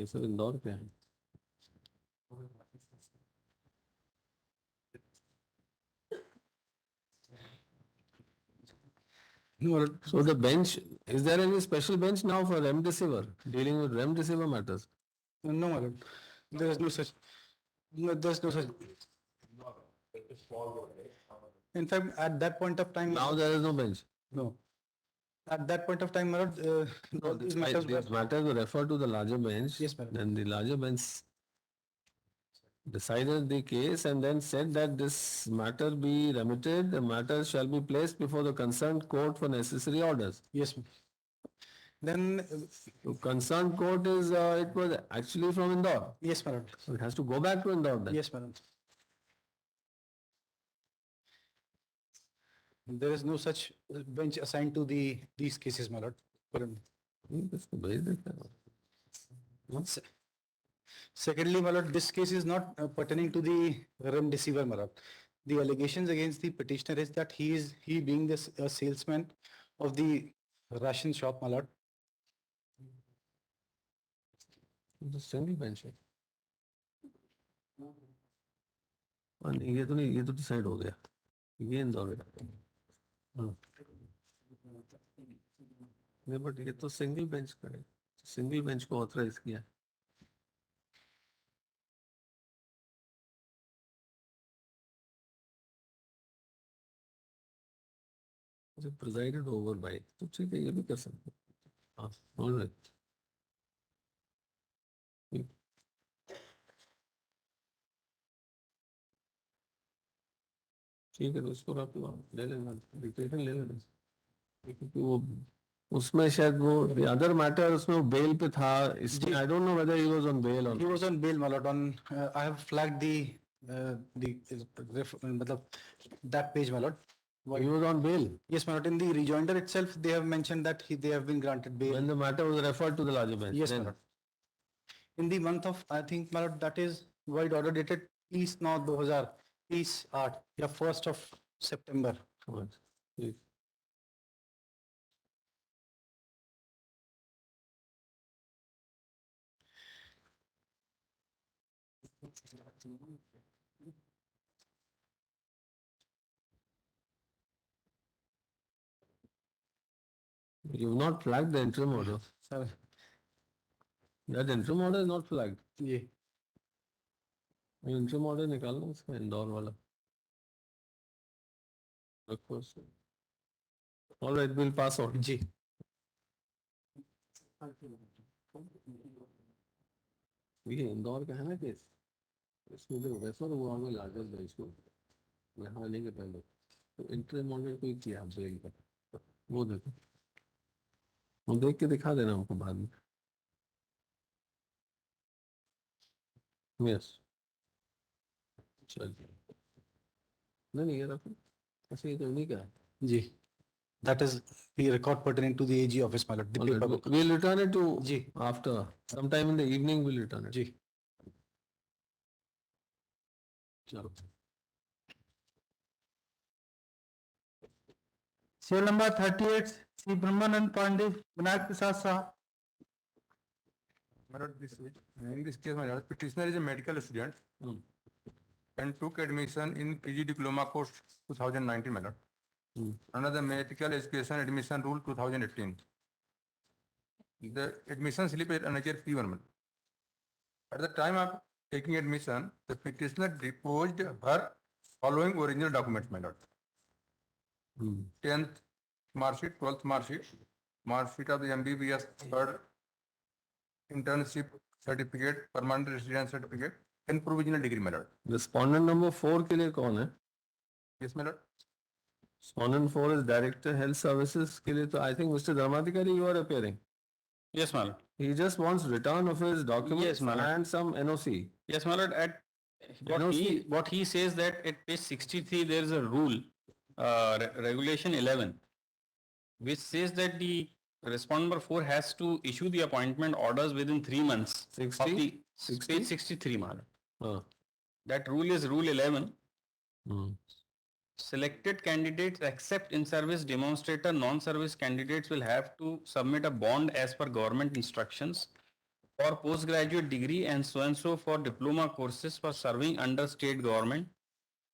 ये सब इंदौर पे है. No, So the bench, is there any special bench now for remdesivir, dealing with remdesivir matters? no, my lord. There is no such. No, there's no such. In fact, at that point of time, Now there is no bench. no. At that point of time, my lord, No, these matters these were. matters were referred to the larger bench. Yes, madam. Then the larger bench decided the case and then said that this matter be remitted, the matter shall be placed before the concerned court for necessary orders. Yes, ma'am. Then, So concerned court is, it was actually from Indore. yes, my lord. So it has to go back to Indore then. Yes, madam. There is no such bench assigned to these cases, my lord. इसको भेज देते हैं. Secondly, my lord, this case is not pertaining to the remdesivir, my lord. The allegations against the petitioner is that he being this a salesman of the ration shop, my lord. The single bench है. नहीं, ये तो नहीं, ये तो decide हो गया. ये इंदौर है. नहीं, बट ये तो सिंगल बेंच का है. सिंगल बेंच को ऑथराइज किया. प्रेसिडेड ओवर बाय, तो ठीक है, ये भी कर सकते हैं. हाँ, ऑलराइट. ठीक है, तो इसको आप ले लेना, डिक्टेशन ले लेना. क्योंकि वो उसमें शायद वो अदर मैटर उसमें वो बेल पे था. इसलिए I don't know whether he was on bail और He was on bail, my lord. I have flagged matlab, that page, my lord. he was on bail Yes, my lord. In the rejoinder itself, they have mentioned that they have been granted bail. when the matter was referred to the larger bench. Yes, my Then- lord. In the month of, I think, my lord, that is void order dated 30/9/2000, 30/8, yeah, 1st of September. Right. ठीक. You've not flagged the interim order. Sir, That interim order is not flagged. yeah. Interim order निकालना इसका इंदौर वाला. Of course. All right, we'll pass on. Ji. ये इंदौर का है ना case. इसमें जो रेफर हुआ हमें लार्जर बेंच को यहाँ आने के पहले, तो इंटरम ऑर्डर कोई किया बेल का, वो देखो, वो देख के दिखा देना हमको बाद में. यस, चलिए. नहीं ये रखो, ऐसे ये तो नहीं का. Ji. That is the record pertaining to the AG office, my lord. The paper book. We'll return it to Ji. after sometime in the evening. We'll return it. Ji. चलो. Serial number 38, Sri Brahmanand Pandey, Vinayak Prasad Saha. My lord, in this case, my lord, petitioner is a medical student and took admission in PG diploma course 2019, my lord. Under the medical education admission rule 2018. The admission slip is another P1. At the time of taking admission, the petitioner deposed her following original documents, my lord. 10th mark sheet, 12th mark sheet of the MBBS third internship certificate, permanent residence certificate, and provisional degree, my lord. Respondent number 4 के लिए कौन है? Yes, my lord. Respondent 4 is Director Health Services के लिए तो I think Mr. Dharmadhikari you are appearing. Yes, my lord. He just wants return of his documents Yes, my lord. and some NOC. Yes, my lord. At NOC. what he says that at page 63 there is a rule, regulation 11, which says that the respondent number 4 has to issue the appointment orders within 3 months. 60? Of the 60? page 63, my lord. हाँ. That rule is rule 11. Hmm. Selected candidates except in-service demonstrator, non-service candidates will have to submit a bond as per government instructions for postgraduate degree and so for diploma courses for serving under state government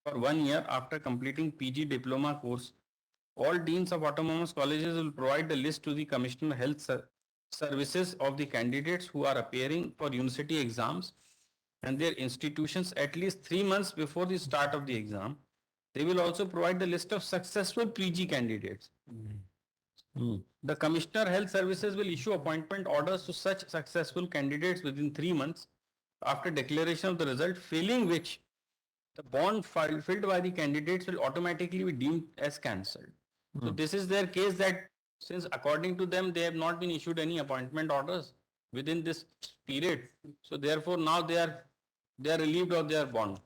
for 1 year after completing PG diploma course. All deans of autonomous colleges will provide the list to the Commissioner Health Services of the candidates who are appearing for university exams and their institutions at least 3 months before the start of the exam. They will also provide the list of successful PG candidates. The Commissioner Health Services will issue appointment orders to such successful candidates within 3 months after declaration of the result, failing which the bond filled by the candidates will automatically be deemed as cancelled. So this is their case that since according to them they have not been issued any appointment orders within this period, so therefore now they are relieved of their bond.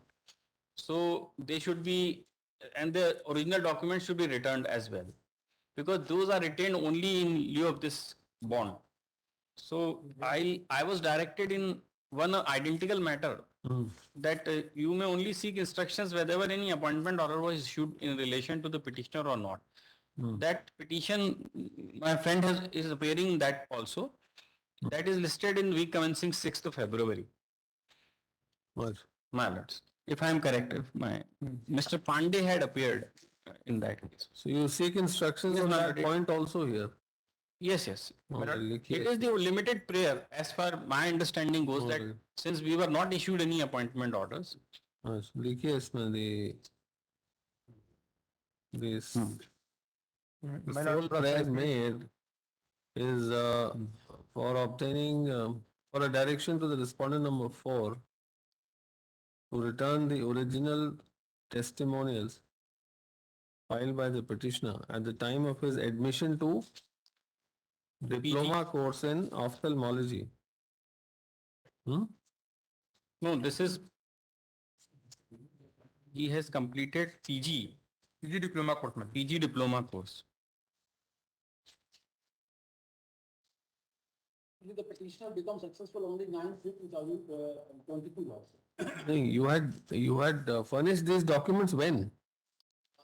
So they should be, and the original documents should be returned as well, because those are retained only in lieu of this bond. So I was directed in one identical matter that you may only seek instructions whether any appointment order was issued in relation to the petitioner or not. That petition, my friend is appearing in that also. That is listed in week commencing 6th of February. What? My lords, if I am correct, if my Mr. Pandey had appeared in that case. So you seek instructions Yes, on my that lord. point also here. Yes, yes. Okay, It is the limited prayer, as far my understanding goes, that Okay. since we were not issued any appointment orders. देखिए इसमें this the sole prayer made is for obtaining for a direction to the respondent number 4 to return the original testimonials filed by the petitioner at the time of his admission to diploma course in ophthalmology. No, this is, he has completed PG diploma course में. PG diploma course. The petitioner becomes successful only 9/5/2022 also. You had furnished these documents when?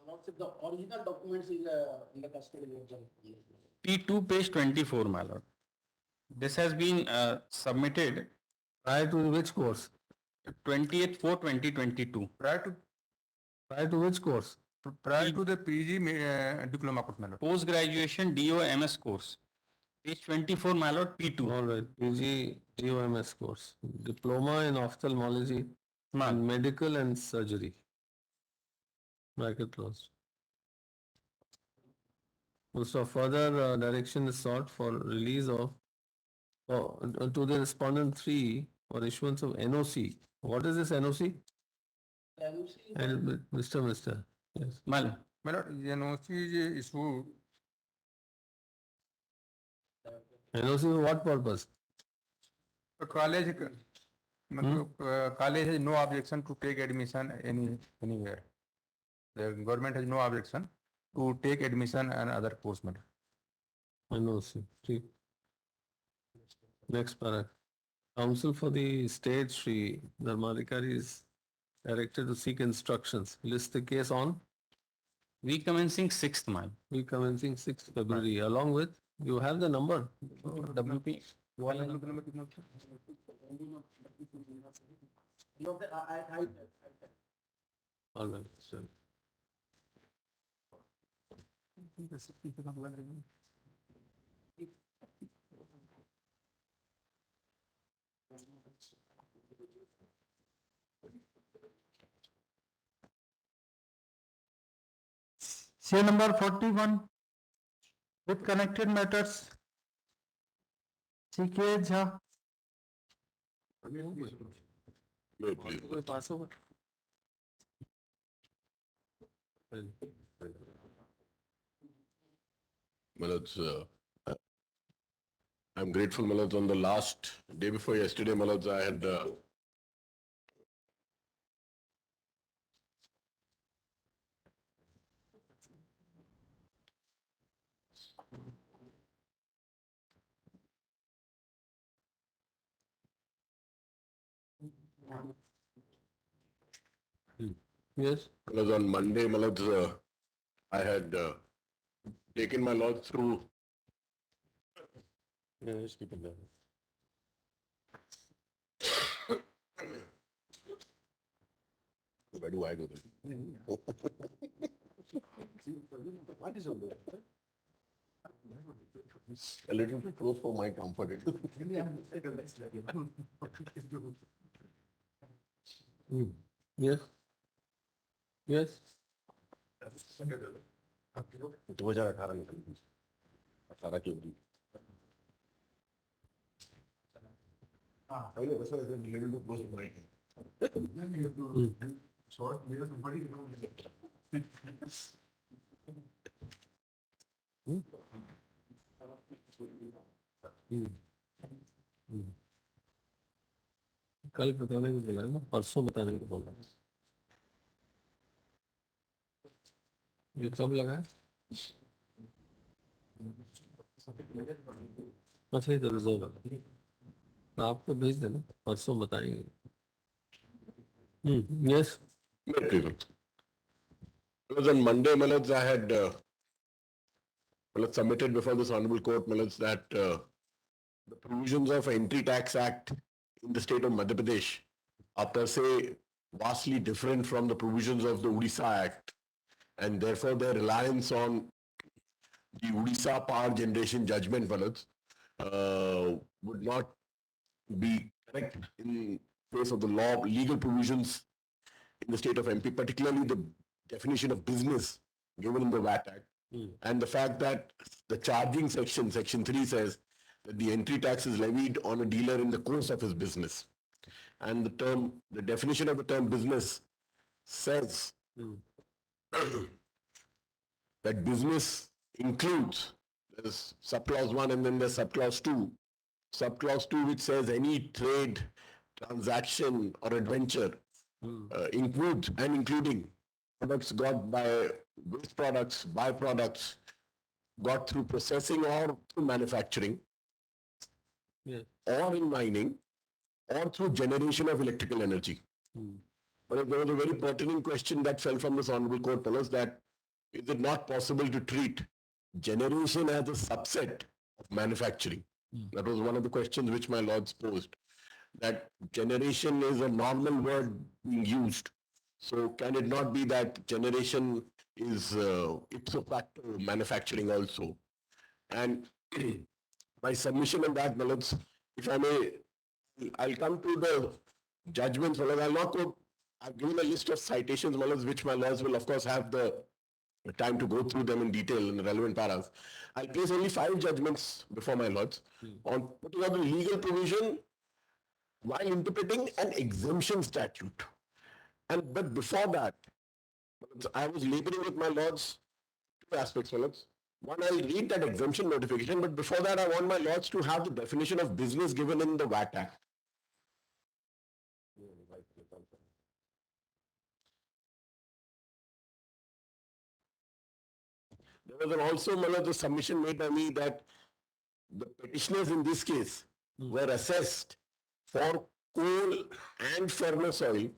Lordship, the original documents is in the custody of the. P2 page 24, my lord. This has been submitted Prior to which course? 28/4/2022. Prior to which course? Prior to the PG diploma course में. Post graduation DO MS course. Page 24, my lord, P2. All right, PG DOMS course, diploma in ophthalmology, and medical and surgery. Bracket closed. So further direction is sought for release of to the respondent 3 for issuance of NOC. What is this NOC? And Mr. Yes. My lord. My lord, NOC is issued NOC for what purpose? college. College has no objection to take admission anywhere. The government has no objection to take admission and other course matter. NOC. See. Next paragraph. Counsel for the state, Shri Dharmadhikari, is directed to seek instructions. List the case on Week commencing 6th, my lord. week commencing 6th February, along with, you have the number. WP. All right, sir. C number 41 with connected matters. CK Jha. कोई पास होगा? Malaj, I'm grateful, Malaj, on the last day before yesterday, Malaj, I had Yes. Malaj, on Monday, Malaj, I had taken my lodge through. Yeah, just keep it there. Why do I do that? What is on there? A little bit close for my comfort. Yes. Yes. 2018 में 18 की होगी। पहले वैसा little bit close for my short मेरा तो बड़ी कल बताने को बोला है ना, परसों बताने को बोला है। ये कब लगा है? अच्छा ये तो रिजर्व है, तो आपको भेज देना, परसों बताएंगे। Yes. Because on Monday, Malaj, I had submitted before this honorable court, Malaj, that the provisions of Entry Tax Act in the state of Madhya Pradesh are per se vastly different from the provisions of the Odisha Act, and therefore their reliance on the Odisha power generation judgment, Malaj, would not be correct in face of the law, legal provisions in the state of MP, particularly the definition of business given in the VAT Act, and the fact that the charging section, section 3 says that the entry tax is levied on a dealer in the course of his business. And the definition of the term business says that business includes, there's subclause 1 and then there's subclause 2. Subclause 2 which says any trade, transaction or adventure includes and including products got by waste products, byproducts, got through processing or through manufacturing, or in mining, or through generation of electrical energy. But there was a very pertinent question that fell from this honorable court, fellows, that is it not possible to treat generation as a subset of manufacturing? That was one of the questions which my lords posed. That generation is a normal word being used. So can it not be that generation is ipso facto manufacturing also? And my submission on that, Malaj, if I may, I'll come to the judgments, Malaj. I'll not go, I've given a list of citations, Malaj, which my lawyers will of course have the time to go through them in detail in the relevant paras. I'll place only 5 judgments before my lords on putting out the legal provision while interpreting an exemption statute. But before that, I was laboring with my lords 2 aspects, Phillips. One, I'll read that exemption notification, but before that, I want my lords to have the definition of business given in the VAT Act. There was also, Malaj, the submission made by me that the petitioners in this case were assessed for coal and furnace oil.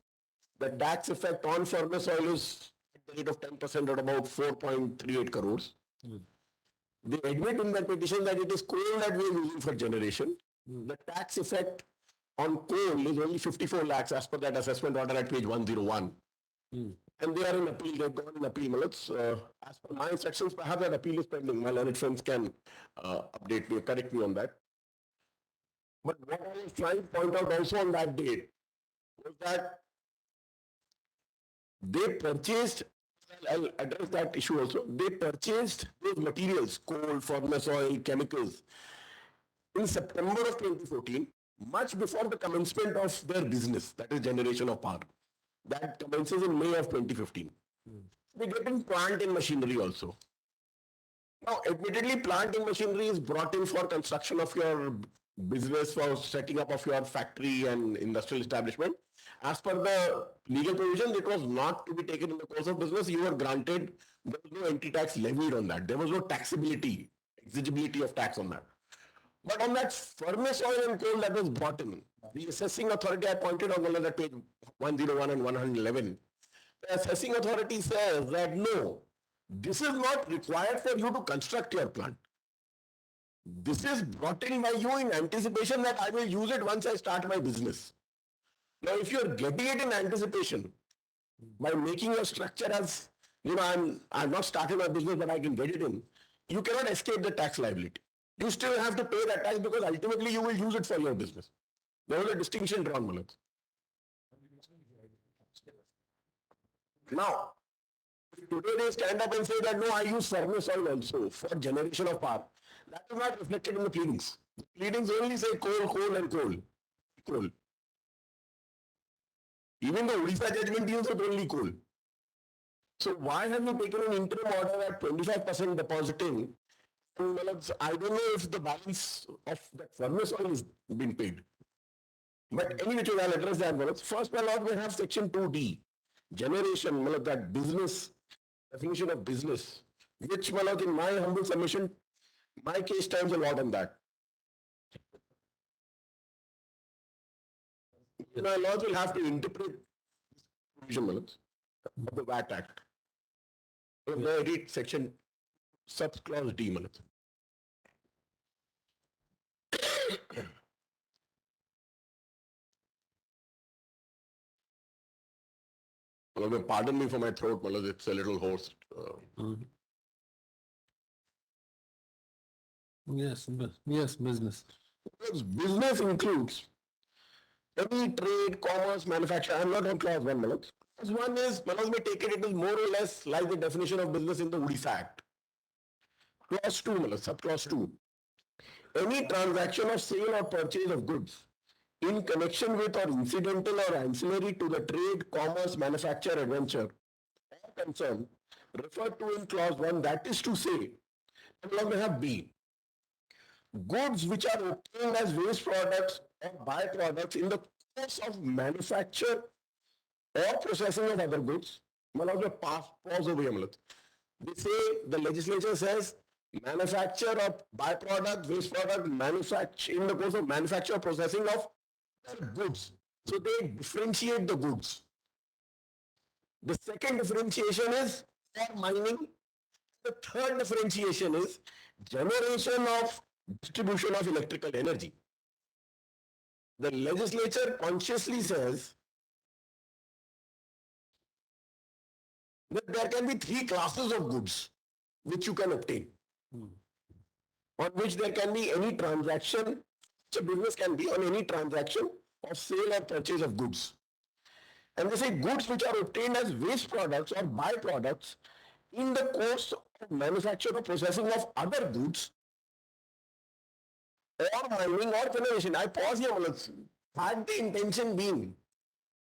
The tax effect on furnace oil is at the rate of 10% or about 4.38 crores. They admit in that petition that it is coal that we are using for generation. The tax effect on coal is only 54 lakhs as per that assessment order at page 101. And they are in appeal, they've gone in appeal. As per my instructions, perhaps that appeal is pending. My learned friends can update me, correct me on that. But what I was trying to point out also on that date was that they purchased, I'll address that issue also, they purchased those materials, coal, furnace oil, chemicals, in September of 2014, much before the commencement of their business, that is generation of power. That commences in May of 2015. They get in plant and machinery also. Now, admittedly, plant and machinery is brought in for construction of your business, for setting up of your factory and industrial establishment. As per the legal provision, it was not to be taken in the course of business. You were granted, there was no entry tax levied on that. There was no taxability, exigibility of tax on that. But on that furnace oil and coal that was brought in, the assessing authority, I pointed out on that page 101 and 111, the assessing authority says that no, this is not required for you to construct your plant. This is brought in by you in anticipation that I will use it once I start my business. Now, if you are getting it in anticipation, By making a structure as, I'm not started my business, but I can get it in. You cannot escape the tax liability. You still have to pay that tax because ultimately you will use it for your business. There is a distinction drawn, Manoj. Now, if today they stand up and say that no, I use furnace oil also for generation of power. That is not reflected in the pleadings. The pleadings only say coal, coal and coal. Coal. Even the Odisha judgment deals with only coal. So why have you taken an interim order at 25% depositing? I don't know if the balance of that furnace oil is being paid. But anyway, I'll address that. First, my lord, we have section 2D. Generation, that business, definition of business, which, in my humble submission, my case times a lot on that. My lords will have to interpret provision of the VAT Act. If they read section sub-clause D. Pardon me for my throat, it's a little hoarse. Yes, business. Because business includes any trade, commerce, manufacture. I'm not on clause 1, Manoj. Clause 1 is, Manoj may take it is more or less like the definition of business in the Odisha Act. Clause 2, Manoj, sub-clause 2. Any transaction of sale or purchase of goods in connection with or incidental or ancillary to the trade, commerce, manufacture, adventure or concern referred to in clause 1, that is to say, we have B. Goods which are obtained as waste products or byproducts in the course of manufacture or processing of other goods. Pause over here. They say, the legislature says, manufacture of byproduct, waste product, manufacture in the course of manufacture or processing of goods. So they differentiate the goods. The second differentiation is for mining. The third differentiation is generation of distribution of electrical energy. The legislature consciously says that there can be 3 classes of goods which you can obtain, on which there can be any transaction. So business can be on any transaction of sale or purchase of goods. And they say goods which are obtained as waste products or byproducts in the course of manufacture or processing of other goods or mining or generation. I pause here. Had the intention been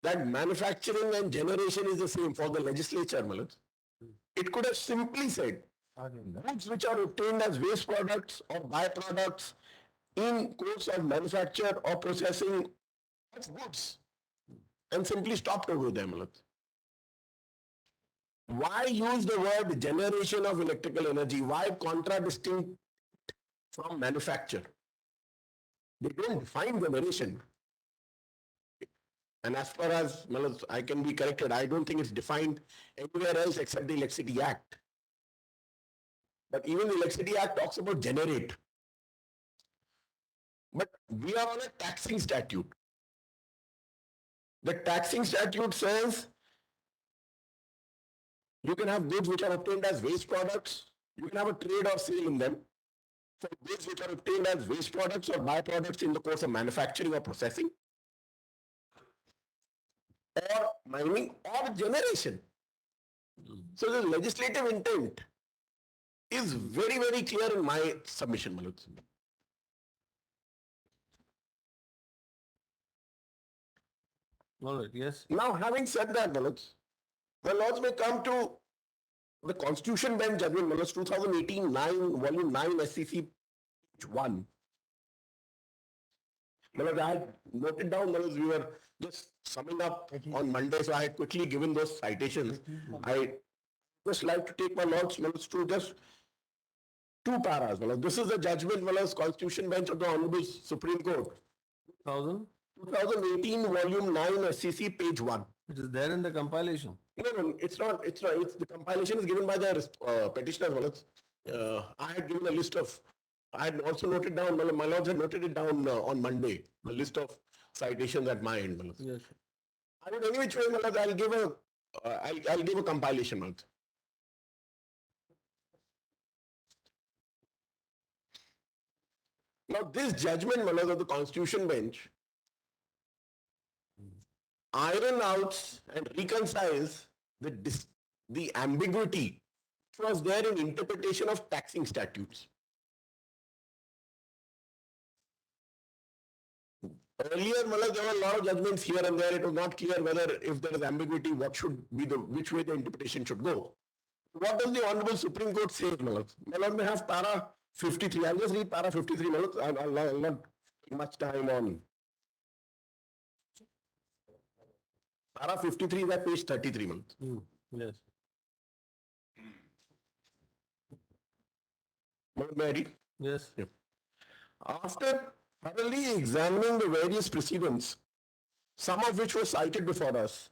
that manufacturing and generation is the same for the legislature, it could have simply said goods which are obtained as waste products or byproducts in course of manufacture or processing of goods, and simply stopped over them. Why use the word generation of electrical energy? Why contradistinct from manufacture? They don't define generation. And as far as I can be corrected, I don't think it's defined anywhere else except the Electricity Act. But even the Electricity Act talks about generate. But we are on a taxing statute. The taxing statute says you can have goods which are obtained as waste products. You can have a trade or sale in them for goods which are obtained as waste products or byproducts in the course of manufacturing or processing, or mining or generation. So the legislative intent is very, very clear in my submission, Manoj. All right, yes. Now, having said that, Manoj, the laws may come to the Constitution Bench Judgment, Manoj, 2018-9, Volume 9, SCC, page 1. Manoj, I had noted down, Manoj, we were just summing up on Monday, so I had quickly given those citations. I just like to take my notes, Manoj, to just 2 paras. Manoj. This is the judgment, Manoj, Constitution Bench of the Honorable Supreme Court. 2018, Volume 9, SCC, page 1. It is there in the compilation. No, it's not. It's the compilation is given by the petitioner. I had given a list of. I had also noted down. My lords had noted it down on Monday. A list of citations at my end. Yes. I would any which way, I'll give I'll give a compilation month. Now this judgment, Manoj, of the Constitution Bench iron out and reconciles the ambiguity which was there in interpretation of taxing statutes. Earlier, Manoj, there were a lot of judgments here and there. It was not clear whether if there is ambiguity, which way the interpretation should go. What does the Honorable Supreme Court say, Manoj? Manoj may have para 53. I'll just read para 53, Manoj. I'll not take much time on. Para 53 is at page 33, Manoj. Yes. Manoj, may I read? Yes. After thoroughly examining the various precedents, some of which were cited before us,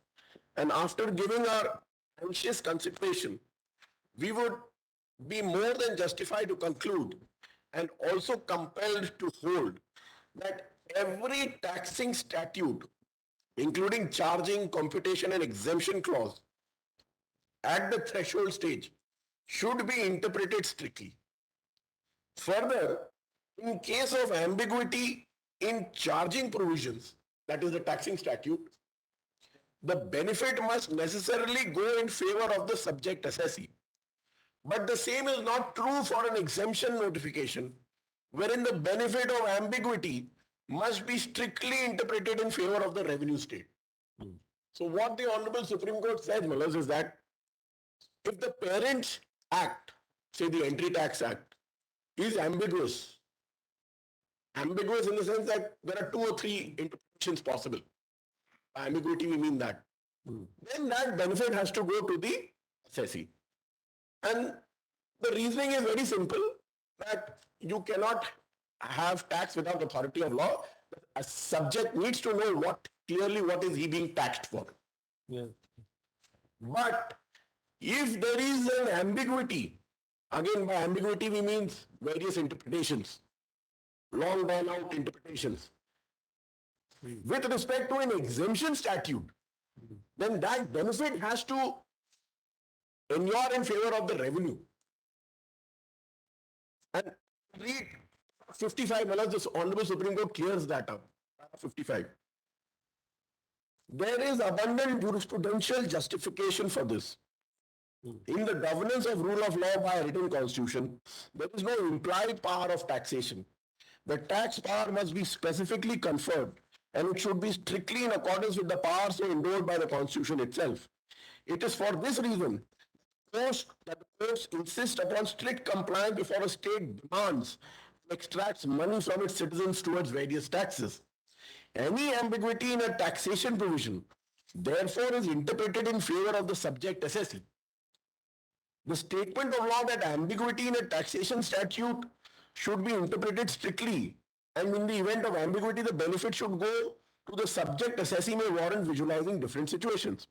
and after giving our anxious consideration, we would be more than justified to conclude and also compelled to hold that every taxing statute, including charging, computation and exemption clause, at the threshold stage should be interpreted strictly. Further, in case of ambiguity in charging provisions, that is the taxing statute, the benefit must necessarily go in favor of the subject assessee. But the same is not true for an exemption notification, wherein the benefit of ambiguity must be strictly interpreted in favor of the revenue state. So what the Honorable Supreme Court said, Malas, is that if the Parents Act, say the Entry Tax Act, is ambiguous in the sense that there are 2 or 3 interpretations possible. By ambiguity, we mean that. Then that benefit has to go to the assessee. And the reasoning is very simple, that you cannot have tax without authority of law. A subject needs to know what is he being taxed for. Yes. But if there is an ambiguity, again by ambiguity we mean various interpretations, long drawn out interpretations, with respect to an exemption statute, then that benefit has to inure in favor of the revenue. And read 55, this Honorable Supreme Court clears that up. 55. There is abundant jurisprudential justification for this. In the governance of rule of law by a written constitution, there is no implied power of taxation. The tax power must be specifically conferred, and it should be strictly in accordance with the powers so endowed by the constitution itself. It is for this reason that the courts insist upon strict compliance before a state demands and extracts money from its citizens towards various taxes. Any ambiguity in a taxation provision, therefore, is interpreted in favor of the subject assessee. The statement of law that ambiguity in a taxation statute should be interpreted strictly, and in the event of ambiguity, the benefit should go to the subject assessee may warrant visualizing different situations.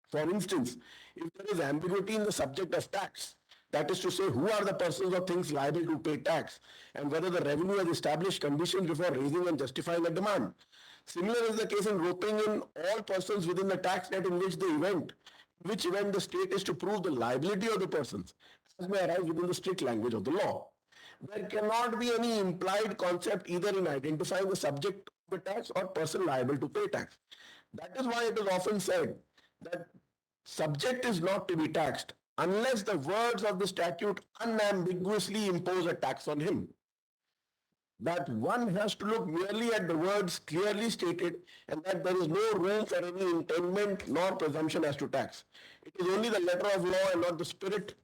For instance, if there is ambiguity in the subject of tax, that is to say, who are the persons or things liable to pay tax, and whether the revenue has established conditions before raising and justifying a demand. Similar is the case in roping in all persons within the tax net in which event the state is to prove the liability of the persons, as may arise within the strict language of the law. There cannot be any implied concept either in identifying the subject of the tax or person liable to pay tax. That is why it is often said that subject is not to be taxed unless the words of the statute unambiguously impose a tax on him. That one has to look merely at the words clearly stated, and that there is no room for any intendment nor presumption as to tax. It is only the letter of law and not the spirit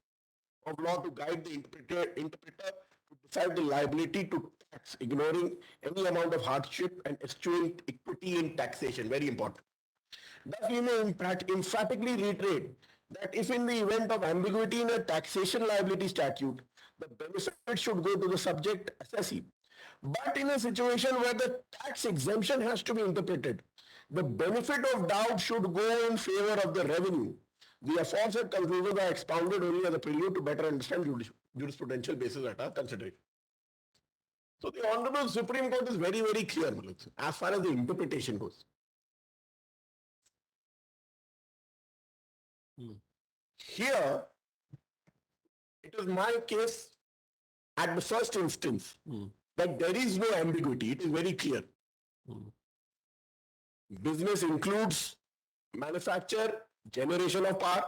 of law to guide the interpreter to decide the liability to tax, ignoring any amount of hardship and eschewing equity in taxation. Very important. Thus, we may emphatically reiterate that if in the event of ambiguity in a taxation liability statute, the benefit should go to the subject assessee. But in a situation where the tax exemption has to be interpreted, the benefit of doubt should go in favor of the revenue. The aforesaid conclusions are expounded only as a prelude to better understand jurisprudential basis at our consideration. So the Honorable Supreme Court is very, very clear, Manoj, as far as the interpretation goes. Here, it is my case at the first instance that there is no ambiguity. It is very clear. Business includes manufacture, generation of power.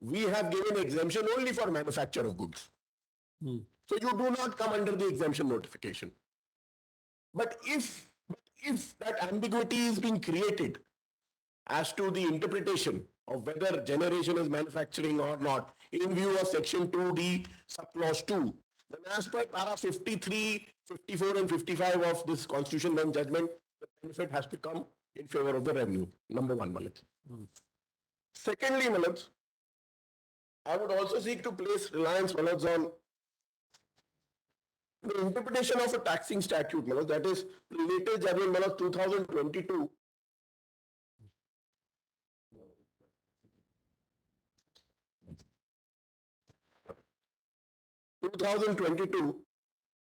We have given exemption only for manufacture of goods. So you do not come under the exemption notification. But if that ambiguity is being created as to the interpretation of whether generation is manufacturing or not in view of section 2D subclause 2, then as per para 53, 54 and 55 of this constitution bench judgment, the benefit has to come in favor of the revenue. Number one, Malaj. Secondly, Malaj, I would also seek to place reliance, Malaj, on the interpretation of a taxing statute, Malaj, that is related judgment, Malaj, 2022.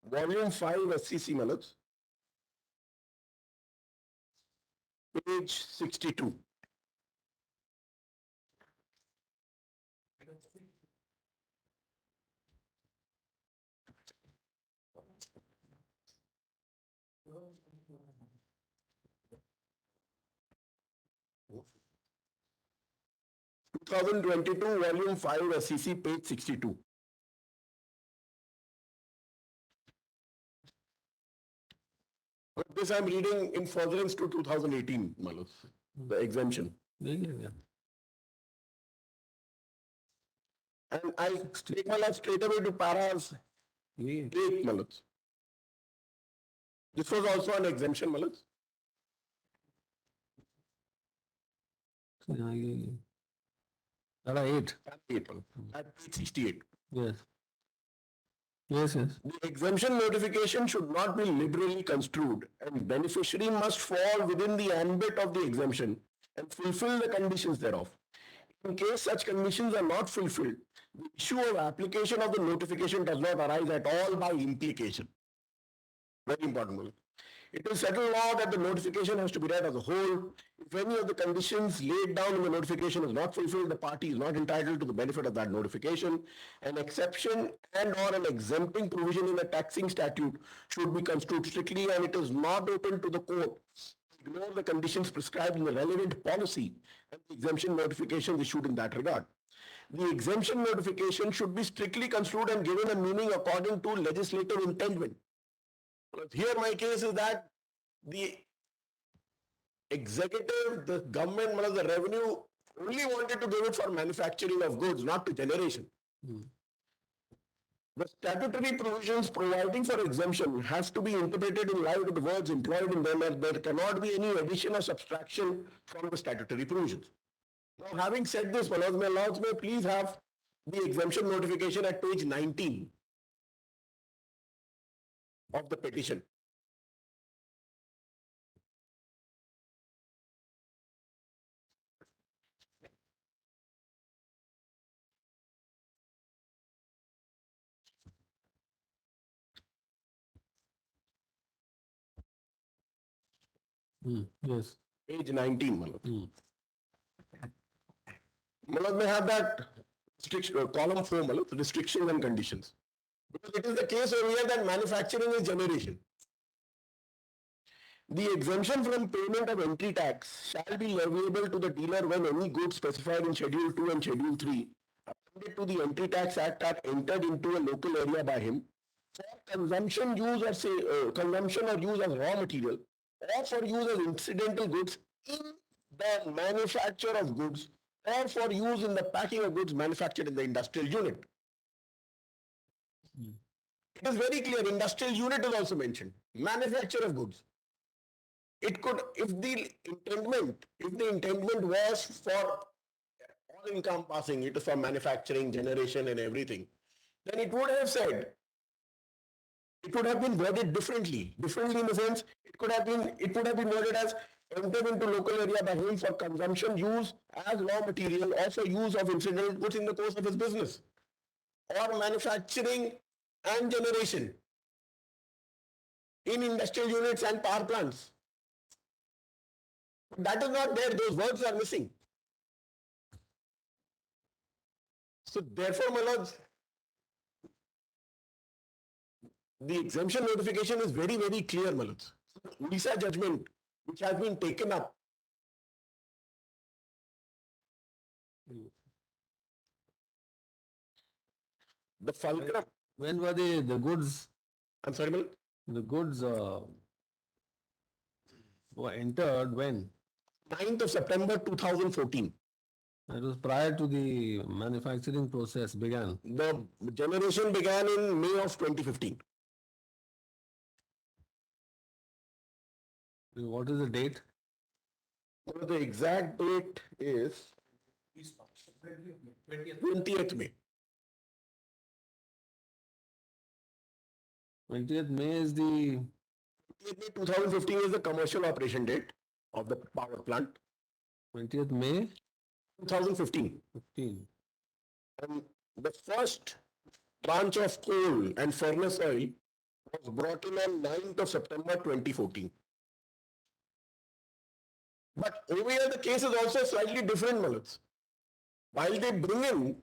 Volume 5 SCC, Malaj, page 62. Volume 5 SCC, page 62. But this I'm reading in furtherance to 2018, Malaj, the exemption. Yeah. And I take my life straight away to paras 8, Malaj. This was also an exemption, Malaj. Para 8. At page 68. Yes. Yes. The exemption notification should not be liberally construed, and beneficiary must fall within the ambit of the exemption and fulfill the conditions thereof. In case such conditions are not fulfilled, the issue of application of the notification does not arise at all by implication. Very important. It is settled law that the notification has to be read as a whole. If any of the conditions laid down in the notification is not fulfilled, the party is not entitled to the benefit of that notification. An exception and or an exempting provision in a taxing statute should be construed strictly, and it is not open to the court to ignore the conditions prescribed in the relevant policy and the exemption notifications issued in that regard. The exemption notification should be strictly construed and given a meaning according to legislative intent. Here my case is that the executive, the government, the revenue only wanted to give it for manufacturing of goods, not to generation. The statutory provisions providing for exemption has to be interpreted in light of the words employed in them, and there cannot be any addition or subtraction from the statutory provisions. Now, having said this, Manoj, may Lords may please have the exemption notification at page 19 of the petition. Yes. Page 19, Manoj. Manoj may have that column 4, Manoj, restrictions and conditions. Because it is the case over here that manufacturing is generation. The exemption from payment of entry tax shall be leviable to the dealer when any goods specified in Schedule 2 and Schedule 3 appended to the Entry Tax Act are entered into a local area by him for consumption, use or consumption or use as raw material, or for use as incidental goods in the manufacture of goods, or for use in the packing of goods manufactured in the industrial unit. It is very clear, industrial unit is also mentioned, manufacture of goods. It could, if the intendment was for all encompassing, it is for manufacturing, generation and everything, then it would have said, it would have been worded differently. Differently in the sense, it would have been worded as entered into local area by him for consumption, use as raw material, also use of incidental goods in the course of his business, or manufacturing and generation in industrial units and power plants. That is not there, those words are missing. So therefore, my lords, the exemption notification is very, very clear, my lords. Odisha judgment, which has been taken up. The fulcrum, When were the goods, I'm sorry, my lord. the goods were entered when? 9th of September 2014. It was prior to the manufacturing process began. The generation began in May of 2015. What is the date? Well, the exact date is 20th May. 20th May is the 20th May 2015 is the commercial operation date of the power plant. 20th May 2015. 15. And the first branch of coal and furnace oil was brought in on 9th of September 2014. But over here the case is also slightly different, Malats. While they bring in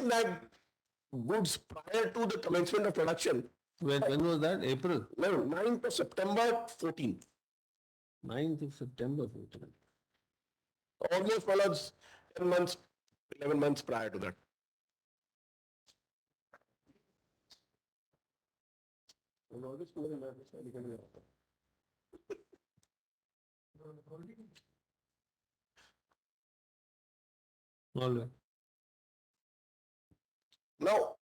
that goods prior to the commencement of production. When was that? April? No, 9th of September 14. 9th of September 14. Almost, Malats, 10 months, 11 months prior to that. All right. Now,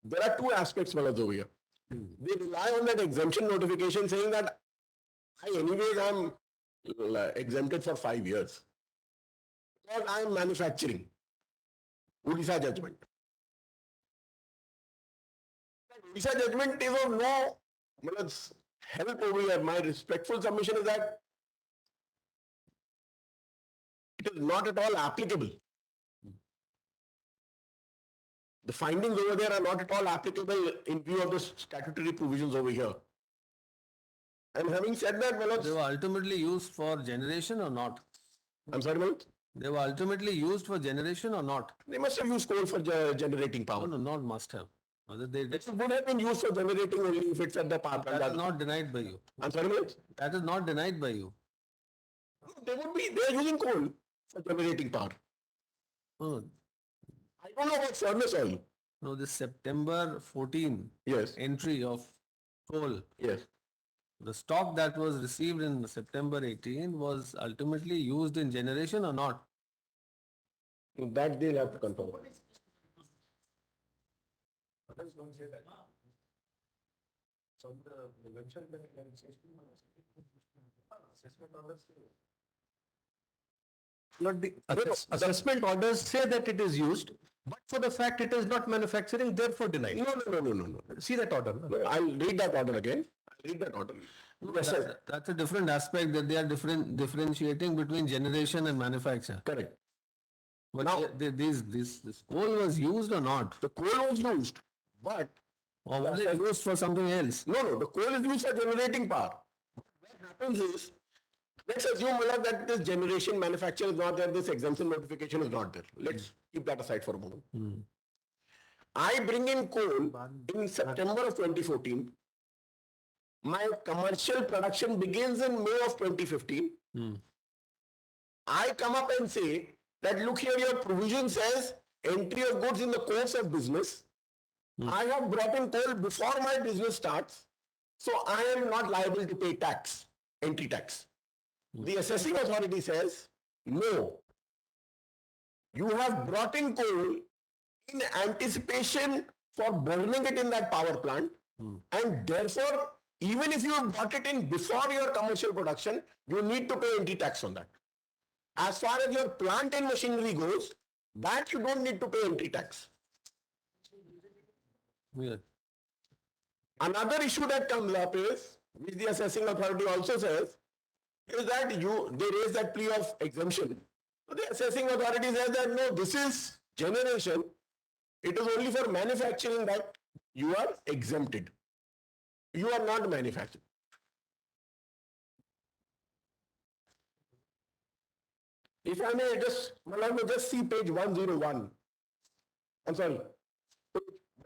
there are two aspects, Malats, over here. They rely on that exemption notification saying that anyways am exempted for 5 years. Because I am manufacturing. Odisha judgment. Odisha judgment is of no Malats, help over here. My respectful submission is that it is not at all applicable. The findings over there are not at all applicable in view of the statutory provisions over here. And having said that, Manoj, They were ultimately used for generation or not? I'm sorry, Manoj, They were ultimately used for generation or not? they must have used coal for generating power. No, not must have. Whether they did, It would have been used for generating only if it's at the power that is plant. not denied by you. I'm sorry, Manoj, That is not denied by you. they are using coal for generating power. No, I don't know about furnace oil. no, this September 14 Yes, entry of coal, yes. the stock that was received in September 18 was ultimately used in generation or not? That they'll have to confirm. Not the assessment orders say that it is used, but for the fact it is not manufacturing, therefore denied. No. See that order. No? I'll read that order again. I'll read that order. Yes, sir. That's a different aspect, that they are differentiating between generation and manufacture. Correct. But Now- this coal was used or not? The coal was used, but Or was it used for something else? no, the coal is used for generating power. What happens is, let's assume Mullah, that this generation manufacture is not there, this exemption notification is not there. Let's keep that aside for a moment. I bring in coal in September of 2014. My commercial production begins in May of 2015. I come up and say that look here, your provision says entry of goods in the course of business. I have brought in coal before my business starts, so I am not liable to pay tax, entry tax. The assessing authority says, no, you have brought in coal in anticipation for burning it in that power plant, and therefore, even if you have brought it in before your commercial production, you need to pay entry tax on that. As far as your plant and machinery goes, that you don't need to pay entry tax. Weird. Another issue that comes up is, which the assessing authority also says, is that they raise that plea of exemption. So the assessing authority says that no, this is generation. It is only for manufacturing that you are exempted. You are not manufacturing. If I may just see page 101 I'm sorry,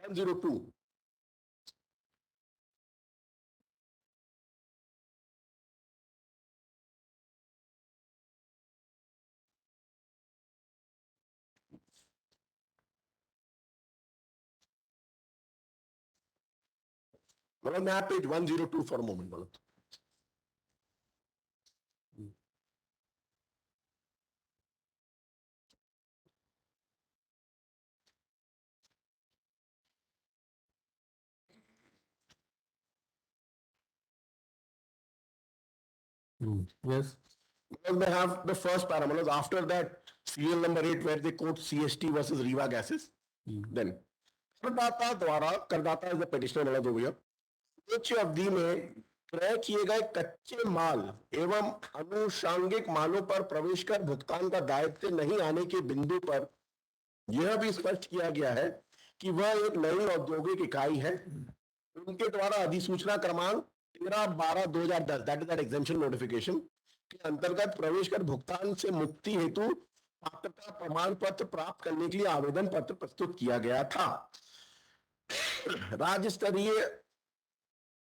102. मतलब मैं page 102 for moment बोलो. Yes. Because they have the first parameters. After that, serial number 8, where they quote CST versus Riva gases. Then, करदाता द्वारा, करदाता is the petitioner वाला जो भैया, उच्च अवधि में क्रय किए गए कच्चे माल एवं अनुषांगिक मालों पर प्रवेश कर भुगतान का दायित्व नहीं आने के बिंदु पर यह भी स्पष्ट किया गया है कि वह एक नई औद्योगिक इकाई है. उनके द्वारा अधिसूचना क्रमांक 13/12/2010 that is that exemption notification के अंतर्गत प्रवेश कर भुगतान से मुक्ति हेतु पात्रता प्रमाण पत्र प्राप्त करने के लिए आवेदन पत्र प्रस्तुत किया गया था.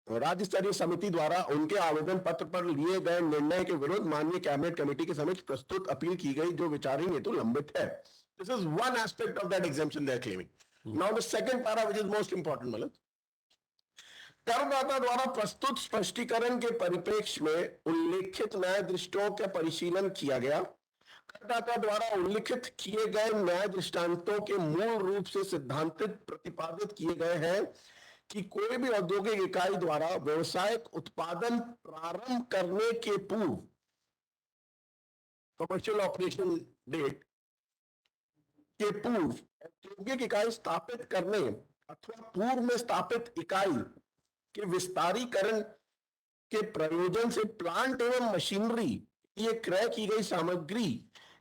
राज्य स्तरीय समिति द्वारा उनके आवेदन पत्र पर लिए गए निर्णय के विरुद्ध माननीय कैबिनेट कमेटी के समक्ष प्रस्तुत अपील की गई जो विचारण हेतु लंबित है. This is one aspect of that exemption they are claiming. Now the second para which is most important, मतलब करदाता द्वारा प्रस्तुत स्पष्टीकरण के परिप्रेक्ष्य में उल्लेखित न्याय दृष्टियों का परिशीलन किया गया. करदाता द्वारा उल्लेखित किए गए न्याय दृष्टांतों के मूल रूप से सिद्धांतित प्रतिपादित किए गए हैं कि कोई भी औद्योगिक इकाई द्वारा व्यवसायिक उत्पादन प्रारंभ करने के पूर्व कमर्शियल ऑपरेशन डेट के पूर्व औद्योगिक इकाई स्थापित करने अथवा पूर्व में स्थापित इकाई के विस्तारीकरण के प्रयोजन से प्लांट एवं मशीनरी ये क्रय की गई सामग्री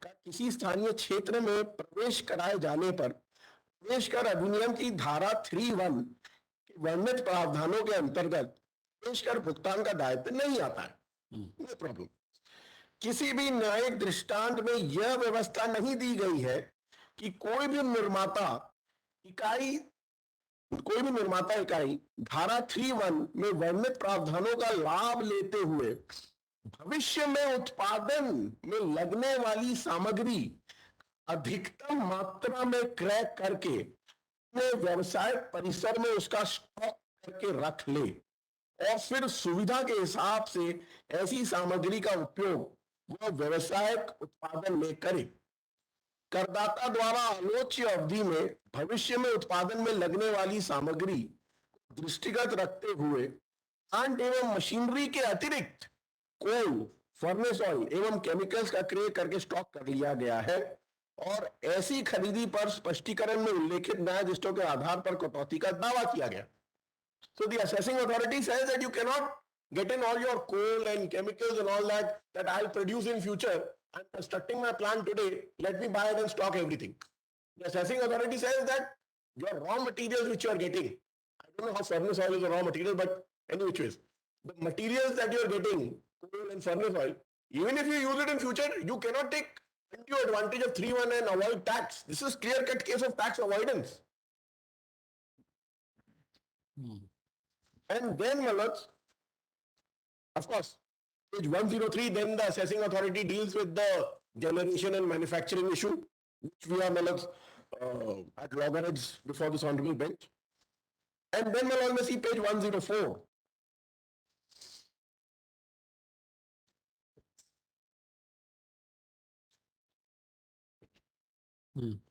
का किसी स्थानीय क्षेत्र में प्रवेश कराए जाने पर प्रवेश कर अधिनियम की धारा 3(1) के वर्णित प्रावधानों के अंतर्गत प्रवेश कर भुगतान का दायित्व नहीं आता है. No problem. किसी भी न्यायिक दृष्टांत में यह व्यवस्था नहीं दी गई है कि कोई भी निर्माता इकाई धारा 3(1) में वर्णित प्रावधानों का लाभ लेते हुए भविष्य में उत्पादन में लगने वाली सामग्री अधिकतम मात्रा में क्रय करके अपने व्यवसायिक परिसर में उसका स्टॉक करके रख ले और फिर सुविधा के हिसाब से ऐसी सामग्री का उपयोग वह व्यवसायिक उत्पादन में करे. करदाता द्वारा आलोच्य अवधि में भविष्य में उत्पादन में लगने वाली सामग्री दृष्टिगत रखते हुए प्लांट एवं मशीनरी के अतिरिक्त कोल, फर्नेस ऑयल एवं केमिकल्स का क्रय करके स्टॉक कर लिया गया है और ऐसी खरीदी पर स्पष्टीकरण में उल्लेखित न्याय दृष्टियों के आधार पर कटौती का दावा किया गया. So the assessing authority says that you cannot get in all your coal and chemicals and all that I'll produce in future. I'm constructing my plant today. Let me buy it and stock everything. The assessing authority says that your raw materials which you are getting, I don't know how furnace oil is a raw material, but any which ways, the materials that you are getting, coal and furnace oil, even if you use it in future, you cannot take undue advantage of 3(1) and avoid tax. This is clear-cut case of tax avoidance. And then, Malats, of course, page 103, then the assessing authority deals with the generation and manufacturing issue, which we are, Malats, at loggerheads before this honorable bench. And then we'll always see page 104.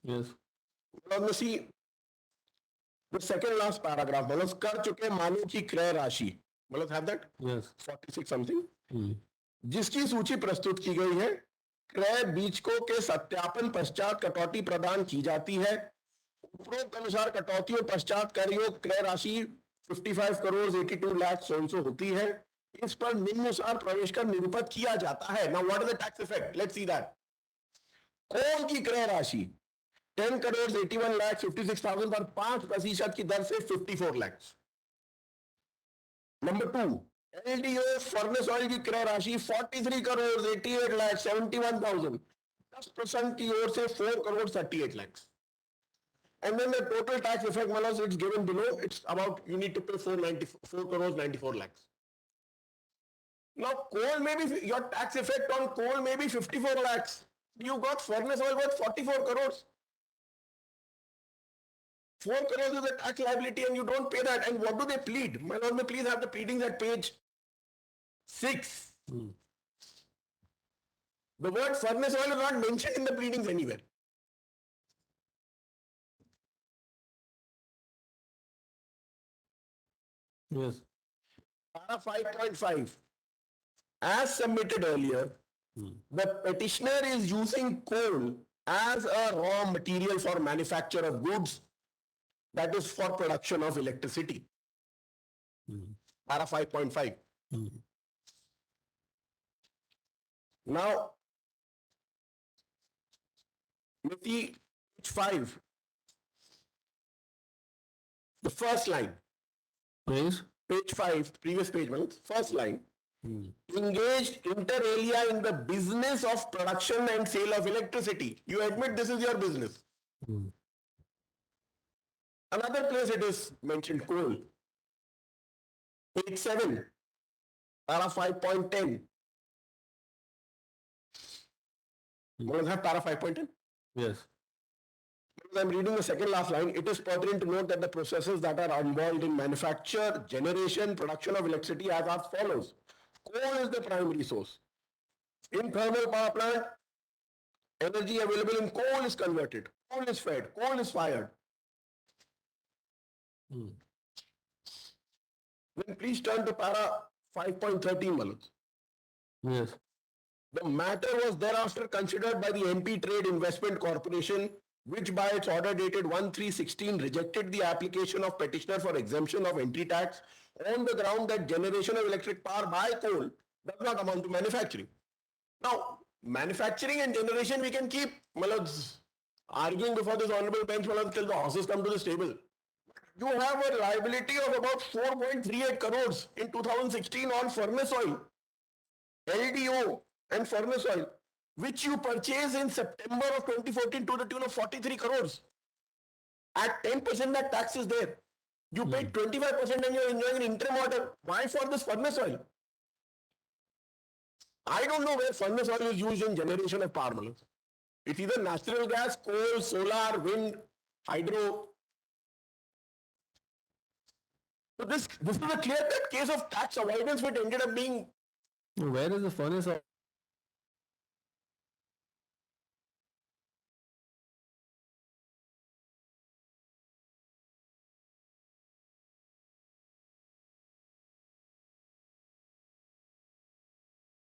Yes. We'll always see the second last paragraph. मतलब कर चुके मालों की क्रय राशि, मतलब have that? Yes. 46 something. जिसकी सूची प्रस्तुत की गई है, क्रय बीजकों के सत्यापन पश्चात कटौती प्रदान की जाती है. उपरोक्त अनुसार कटौतियों पश्चात कर योग क्रय राशि 55 करोड़ 82 लाख सौ होती है. इस पर निम्नानुसार प्रवेश कर निरूपित किया जाता है. Now what is the tax effect? Let's see that. कोल की क्रय राशि 10 करोड़ 81 लाख 56,000 पर 5% की दर से 54 lakh. Number 2, LDO furnace oil की क्रय राशि 43 करोड़ 88 लाख 71,000 10% की ओर से 4 crore 38 lakh. And then the total tax effect, Malas, it's given below, it's about, you need to pay 494 crores 94 lakhs. Now coal may be, your tax effect on coal may be 54 lakhs. You got furnace oil worth 44 crores. 4 crores is the tax liability and you don't pay that. And what do they plead? My lord, may please have the pleadings at page 6. The word furnace oil is not mentioned in the pleadings anywhere. Yes. Para 5.5. As submitted earlier, the petitioner is using coal as a raw material for manufacture of goods, that is for production of electricity. Para 5.5. Now, Miti, page 5, the first line, Please. page 5, previous page, first line. Engaged inter alia in the business of production and sale of electricity. You admit this is your business. Another place it is mentioned coal. Page 7, para 5.10. What is that para 5.10? Yes. I'm reading the second last line. It is pertinent to note that the processes that are involved in manufacture, generation, production of electricity are as follows. Coal is the primary source. In thermal power plant, energy available in coal is converted. Coal is fed. Coal is fired. Then please turn to para 5.13, Manoj. Yes. The matter was thereafter considered by the MP Trade Investment Corporation, which by its order dated 1/3/16 rejected the application of petitioner for exemption of entry tax on the ground that generation of electric power by coal does not amount to manufacturing. Now, manufacturing and generation we can keep, Malaj, arguing before this honorable bench, Malaj, till the horses come to the stable. You have a liability of about 4.38 crores in 2016 on furnace oil, LDO and furnace oil, which you purchased in September of 2014 to the tune of 43 crores. At 10% that tax is there. You paid 25% and you're enjoying an interim order. Why for this furnace oil? I don't know where furnace oil is used in generation of power. It's either natural gas, coal, solar, wind, hydro. So this is a clear-cut case of tax avoidance which ended up being. Where is the furnace oil?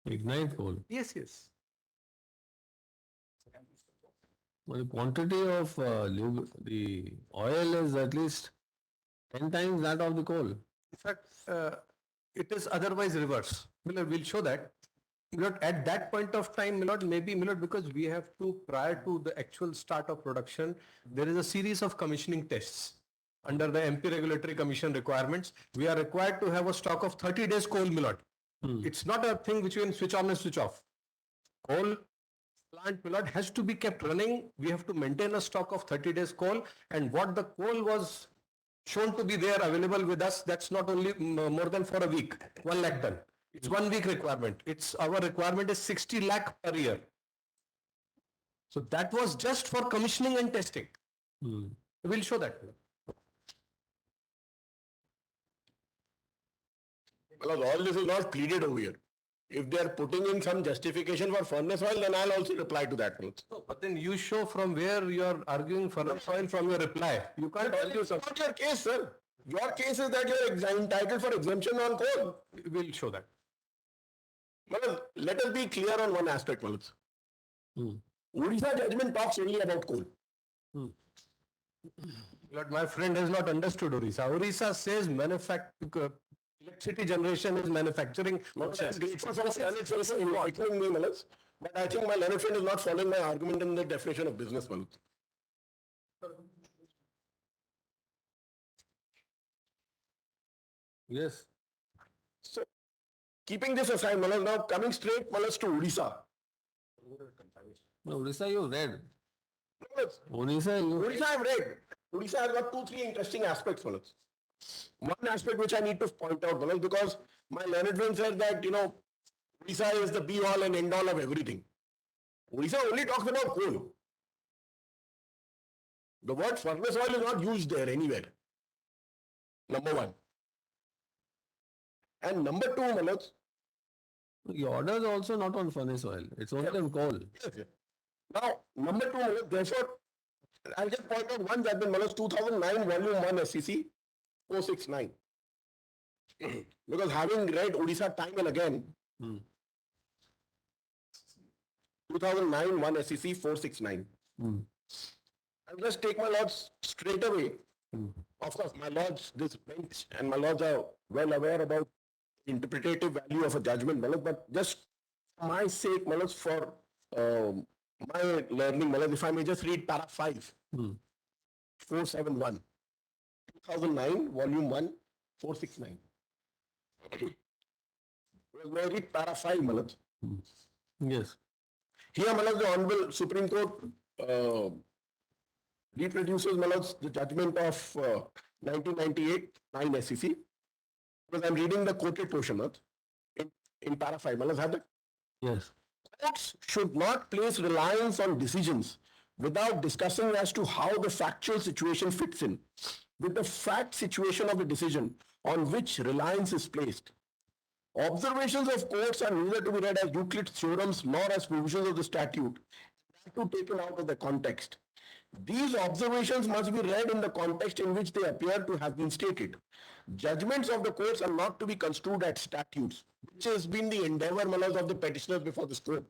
Ignite coal. Yes, yes. Well, the quantity of the oil is at least 10 times that of the coal. In fact, it is otherwise reverse. Milord, we'll show that. Milord, at that point of time, Milord, maybe, Milord, because we have to, prior to the actual start of production, there is a series of commissioning tests. Under the MP Regulatory Commission requirements, we are required to have a stock of 30 days coal, Milord. It's not a thing which you can switch on and switch off. Coal plant, Milord, has to be kept running. We have to maintain a stock of 30 days coal, and what the coal was shown to be there available with us, that's not only more than for a week, 1 lakh ton. It's 1 week requirement. Our requirement is 60 lakh per year. So that was just for commissioning and testing. We'll show that. Because all this is not pleaded over here. If they are putting in some justification for furnace oil, then I'll also reply to that. But then you show from where you are arguing furnace oil from your reply. You can't argue something. Not your case, sir. Your case is that you're entitled for exemption on coal. We'll show that. Manoj, let us be clear on one aspect, Manoj. Odisha judgment talks only about coal. But my friend has not understood Odisha. Odisha says electricity generation is manufacturing. Process. Grateful for the learned person enlightening me, Manoj. But I think my learned friend is not following my argument in the definition of business, Manoj. Yes. So, keeping this aside, Manoj, now coming straight, Manoj, to Odisha. No, Odisha you read. Manoj, Odisha you Odisha I've read. Odisha has got 2-3 interesting aspects, Manoj. One aspect which I need to point out, Manoj, because my learned friend said that, Odisha is the be all and end all of everything. Odisha only talks about coal. The word furnace oil is not used there anywhere. Number one. And number two, Manoj. The order is also not on furnace oil. It's only on coal. Now, number two, Manoj, therefore, I'll just point out one judgment, Manoj, 2009 volume 1 SEC 469. Because having read Odisha time and again, 2009 1 SEC 469. I'll just take my lords straight away. Of course, my lords, this bench and my lords are well aware about interpretative value of a judgment, Manoj, but just for my sake, Manoj, for my learning, Manoj, if I may just read para 5, 471, 2009, volume 1, 469. May I read para 5, Manoj? Yes. Here, Manoj, the Honorable Supreme Court reproduces, Manoj, the judgment of 1998, 9 SEC. Because I'm reading the quoted portion, Manoj, in para 5. Manoj, have that? Yes. Courts should not place reliance on decisions without discussing as to how the factual situation fits in with the fact situation of the decision on which reliance is placed. Observations of courts are neither to be read as Euclid's theorems nor as provisions of the statute, that too taken out of the context. These observations must be read in the context in which they appear to have been stated. Judgments of the courts are not to be construed as statutes, which has been the endeavor, Manoj, of the petitioners before this court.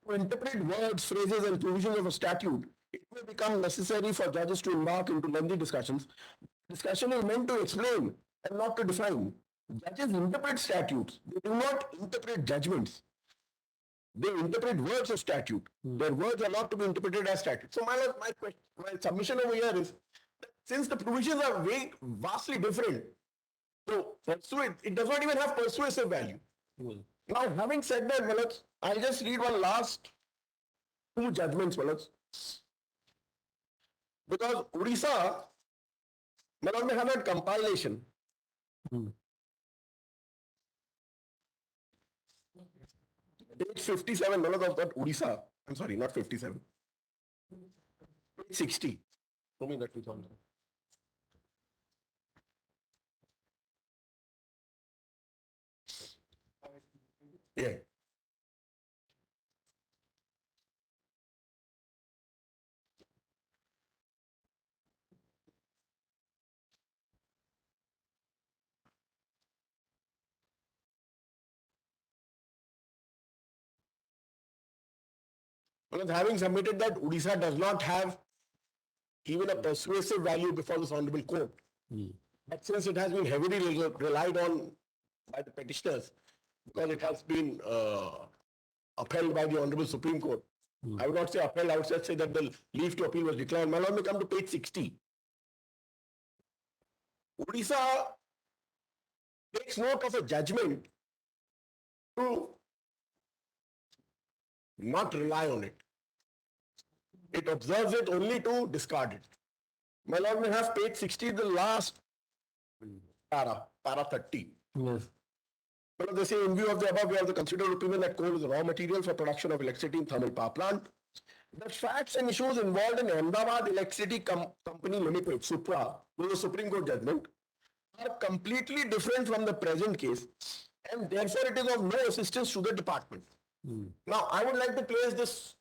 To interpret words, phrases, and provisions of a statute, it may become necessary for judges to embark into lengthy discussions. Discussion is meant to explain and not to define. Judges interpret statutes. They do not interpret judgments. They interpret words of statute. Their words are not to be interpreted as statute. So my submission over here is, that since the provisions are vastly different, so it does not even have persuasive value. Now, having said that, Manoj, I'll just read one last two judgments, Manoj. Because Odisha, Manoj, may have that compilation. Page 57, Manoj, of that Odisha. I'm sorry, not 57. Page 60. Show me that, please. Yeah. Because having submitted that Odisha does not have even a persuasive value before this honorable court, but since it has been heavily relied on by the petitioners, because it has been upheld by the Honorable Supreme Court. I would not say upheld, I would just say that the leave to appeal was declined. My lord, may come to page 60. Odisha takes note of a judgment to not rely on it. It observes it only to discard it. My lord, may have page 60, the last para 30. Yes. But they say, in view of the above, we have the considered opinion that coal is the raw material for production of electricity in thermal power plant. The facts and issues involved in Ahmedabad Electricity Company Limited, Supra, with the Supreme Court judgment, are completely different from the present case, and therefore it is of no assistance to the department. Now, I would like to place this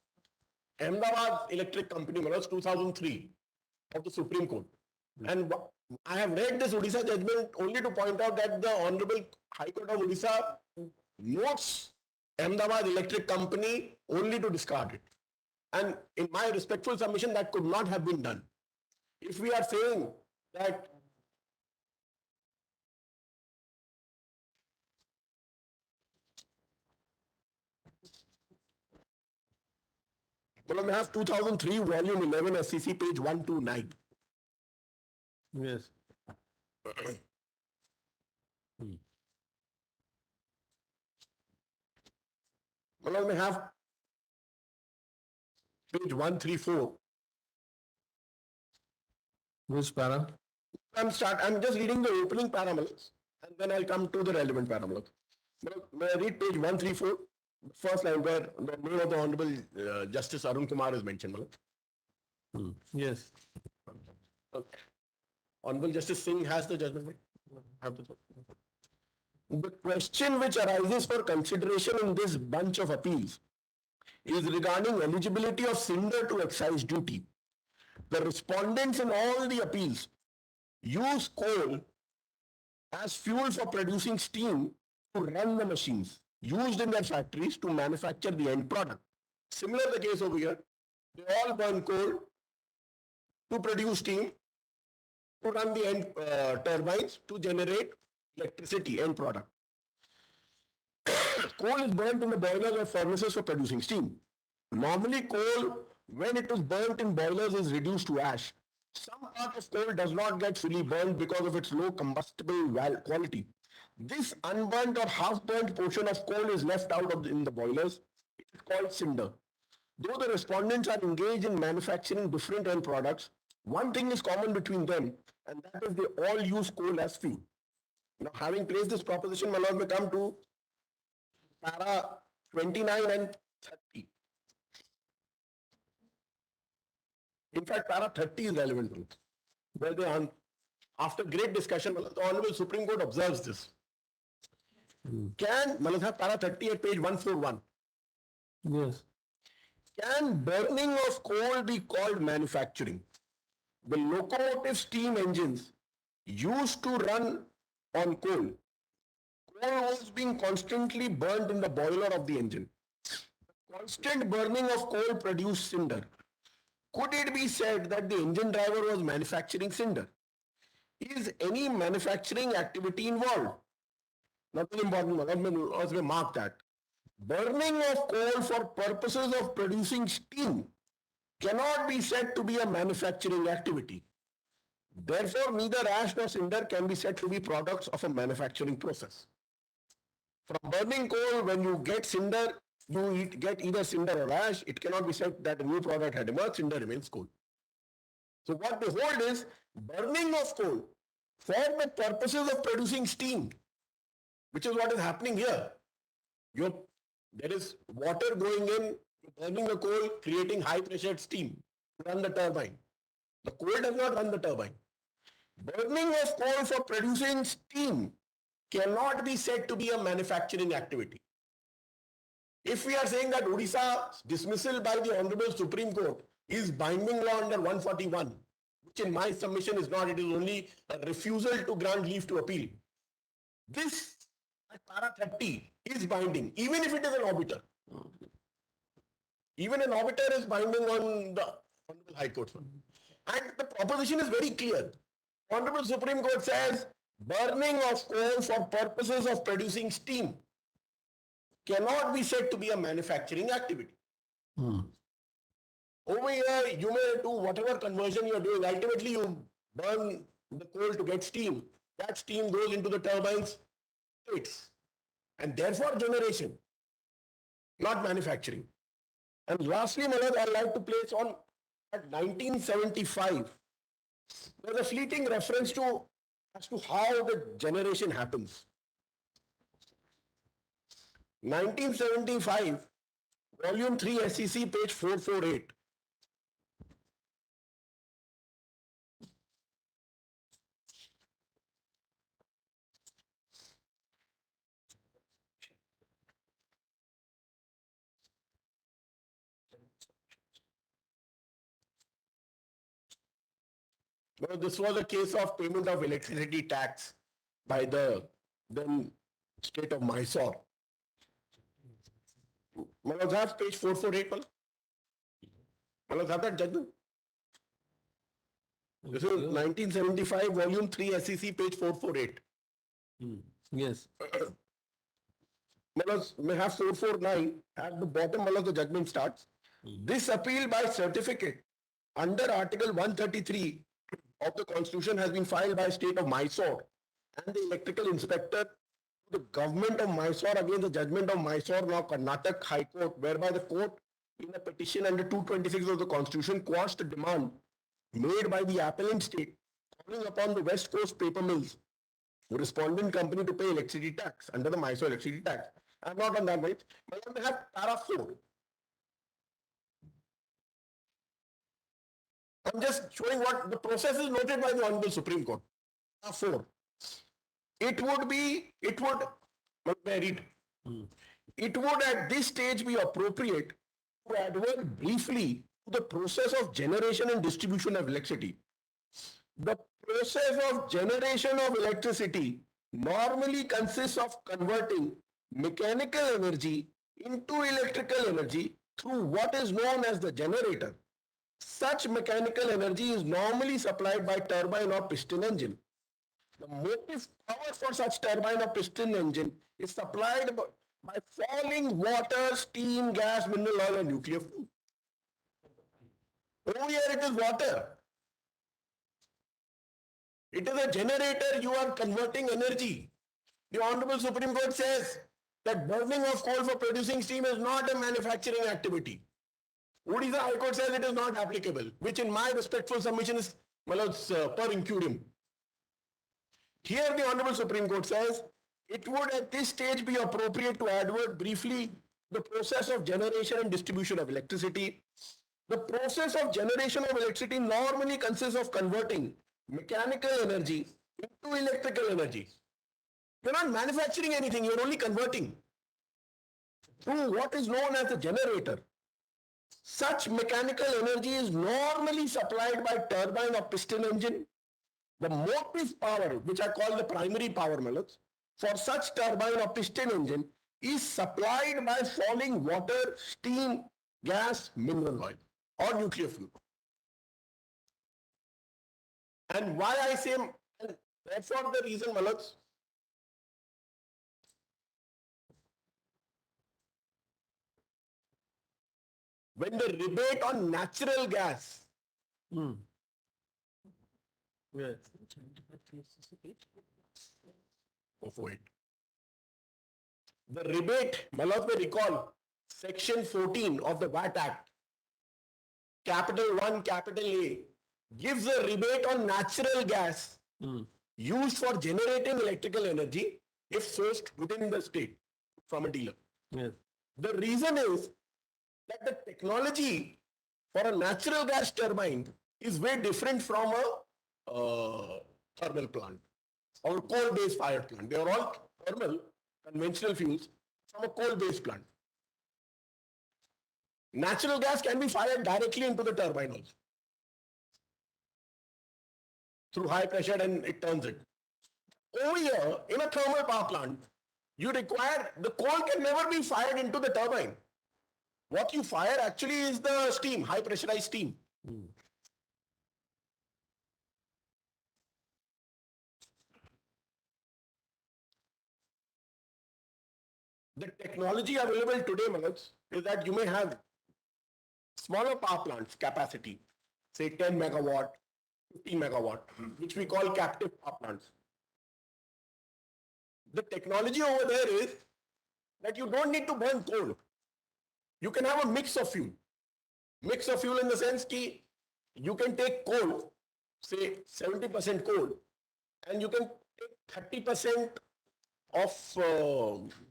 Ahmedabad Electric Company, 2003, of the Supreme Court. And I have read this Odisha judgment only to point out that the Honorable High Court of Odisha notes Ahmedabad Electric Company only to discard it. And in my respectful submission, that could not have been done. If we are saying that well, we have 2003 volume 11 SEC page 129. Yes. Well, we have page 134. Which para? I'm just reading the opening parameters and then I'll come to the relevant parameters. May I read page 134, first line where the name of the Honorable Justice Arun Kumar is mentioned. Yes. Okay. Honorable Justice Singh has the judgment. Have the judgment. The question which arises for consideration in this bunch of appeals is regarding eligibility of Cinder to excise duty. The respondents in all the appeals use coal as fuel for producing steam to run the machines used in their factories to manufacture the end product. Similar the case over here. They all burn coal to produce steam to run the end turbines to generate electricity, end product. Coal is burnt in the boilers or furnaces for producing steam. Normally coal, when it is burnt in boilers, is reduced to ash. Some part of coal does not get fully burnt because of its low combustible quality. This unburnt or half-burnt portion of coal is left out in the boilers. It is called cinder. Though the respondents are engaged in manufacturing different end products, one thing is common between them, and that is they all use coal as fuel. Now, having placed this proposition, my lord, may come to para 29 and 30. In fact, para 30 is relevant. Where they, after great discussion, the Honorable Supreme Court observes this. Can, para 30 at page 141. Yes. Can burning of coal be called manufacturing? The locomotive steam engines used to run on coal. Coal was being constantly burned in the boiler of the engine. The constant burning of coal produced cinder. Could it be said that the engine driver was manufacturing cinder? Is any manufacturing activity involved? Nothing important, let me mark that. Burning of coal for purposes of producing steam cannot be said to be a manufacturing activity. Therefore, neither ash nor cinder can be said to be products of a manufacturing process. From burning coal, when you get cinder, you get either cinder or ash. It cannot be said that a new product had emerged, cinder remains coal. So what they hold is burning of coal for the purposes of producing steam, which is what is happening here. There is water going in, burning the coal, creating high pressure steam to run the turbine. The coal does not run the turbine. Burning of coal for producing steam cannot be said to be a manufacturing activity. If we are saying that Odisha's dismissal by the Honorable Supreme Court is binding law under 141, which in my submission is not, it is only a refusal to grant leave to appeal. This para 30 is binding, even if it is an orbiter. Even an orbiter is binding on the Honorable High Court. And the proposition is very clear. Honorable Supreme Court says burning of coal for purposes of producing steam cannot be said to be a manufacturing activity. Over here, you may do whatever conversion you are doing. Ultimately, you burn the coal to get steam. That steam goes into the turbines. And therefore generation, not manufacturing. And lastly, Malad, I'd like to place on at 1975, there's a fleeting reference to as to how the generation happens. 1975, volume 3 SEC, page 448. Well, this was a case of payment of electricity tax by the then state of Mysore. Manoj, have page 448, Manoj, have that judgment? This is 1975, volume 3, SEC, page 448. Yes. Manoj, may have 449. At the bottom, Manoj, the judgment starts. This appeal by certificate under Article 133 of the Constitution has been filed by state of Mysore and the electrical inspector to the government of Mysore against the judgment of Mysore, now Karnataka High Court, whereby the court in a petition under 226 of the Constitution quashed the demand made by the appellant state calling upon the West Coast paper mills, the respondent company to pay electricity tax under the Mysore electricity tax. I'm not on that page. But they have para 4. I'm just showing what the process is noted by the Honorable Supreme Court. Para 4. It would, may I read? It would at this stage be appropriate to advert briefly to the process of generation and distribution of electricity. The process of generation of electricity normally consists of converting mechanical energy into electrical energy through what is known as the generator. Such mechanical energy is normally supplied by turbine or piston engine. The motive power for such turbine or piston engine is supplied by falling water, steam, gas, mineral oil, and nuclear fuel. Over here it is water. It is a generator, you are converting energy. The Honorable Supreme Court says that burning of coal for producing steam is not a manufacturing activity. Odisha High Court says it is not applicable, which in my respectful submission is per incurium. Here the Honorable Supreme Court says it would at this stage be appropriate to advert briefly the process of generation and distribution of electricity. The process of generation of electricity normally consists of converting mechanical energy into electrical energy. You're not manufacturing anything, you're only converting through what is known as a generator. Such mechanical energy is normally supplied by turbine or piston engine. The motive power, which I call the primary power, for such turbine or piston engine is supplied by falling water, steam, gas, mineral oil or nuclear fuel. And why I say, that's not the reason, Malaks. When the rebate on natural gas, Yes. the rebate, Malak may recall, Section 14 of the VAT Act, Capital 1, Capital A, gives a rebate on natural gas used for generating electrical energy if sourced within the state from a dealer. Yes. The reason is that the technology for a natural gas turbine is very different from a thermal plant or coal-based fired plant. They are all thermal, conventional fuels from a coal-based plant. Natural gas can be fired directly into the turbine also through high pressure and it turns it. Over here, in a thermal power plant, you require, the coal can never be fired into the turbine. What you fire actually is the steam, high pressurized steam. The technology available today, Manoj, is that you may have smaller power plants capacity, say 10 megawatt, 15 megawatt, which we call captive power plants. The technology over there is that you don't need to burn coal. You can have a mix of fuel. Mix of fuel in the sense that you can take coal, say 70% coal, and you can take 30% of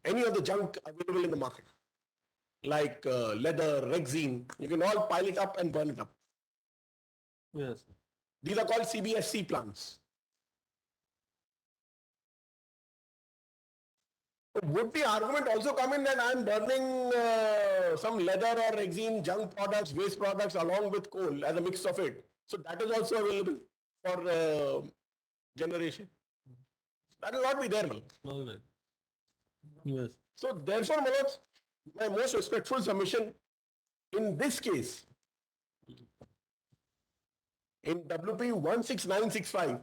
any of the junk available in the market, like leather, rexine. You can all pile it up and burn it up. Yes. These are called CBSC plants. Would the argument also come in that I am burning some leather or rexine, junk products, waste products along with coal as a mix of it? So that is also available for generation. That will not be there, Manoj. All right. Yes. So therefore, Manoj, my most respectful submission in this case, in WP 16965,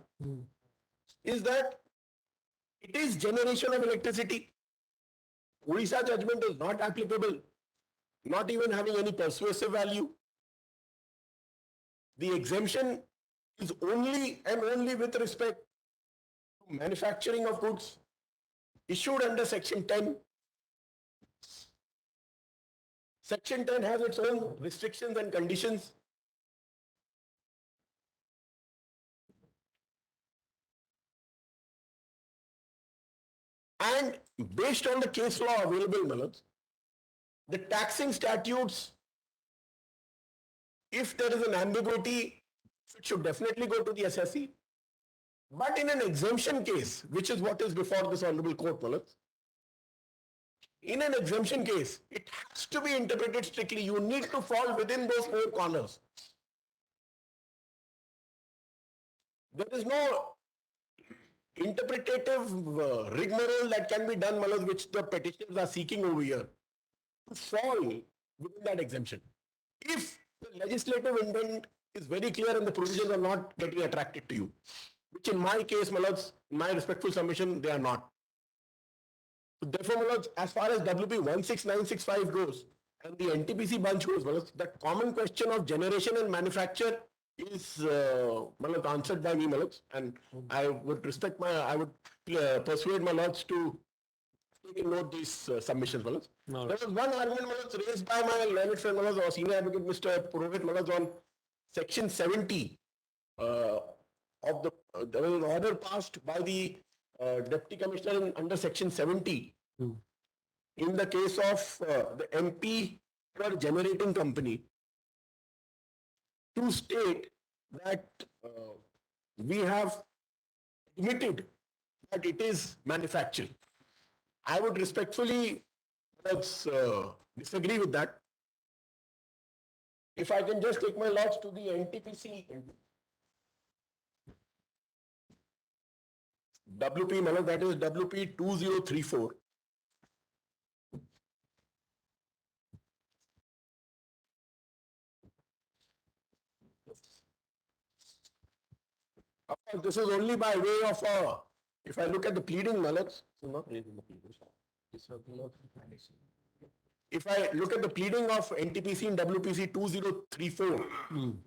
is that it is generation of electricity. Odisha judgment is not applicable, not even having any persuasive value. The exemption is only and only with respect to manufacturing of goods issued under Section 10. Section 10 has its own restrictions and conditions. And based on the case law available, Malad, the taxing statutes, if there is an ambiguity, it should definitely go to the assessee. But in an exemption case, which is what is before this honorable court, Malad, in an exemption case, it has to be interpreted strictly. You need to fall within those four corners. There is no interpretative rigmarole that can be done, Malad, which the petitioners are seeking over here to fall within that exemption. If the legislative intent is very clear and the provisions are not getting attracted to you, which in my case, Malad, my respectful submission, they are not. So therefore, Malad, as far as WP 16965 goes and the NTPC bunch goes, Malad, that common question of generation and manufacture is Malad, answered by me, Malad, and I would persuade my lords to take a note these submissions, Malad. No. There was one argument, Malad, raised by my learned friend, Malad, or senior advocate, Mr. Purohit, Malad, on section 70 of the there was an order passed by the Deputy Commissioner under section 70 in the case of the MP per generating company to state that we have admitted that it is manufacturing. I would respectfully disagree with that. If I can just take my lords to the NTPC WP, Malad, that is WP 2034. Of course, this is only by way of if I look at the pleading, Malad, if I look at the pleading of NTPC and WPC 2034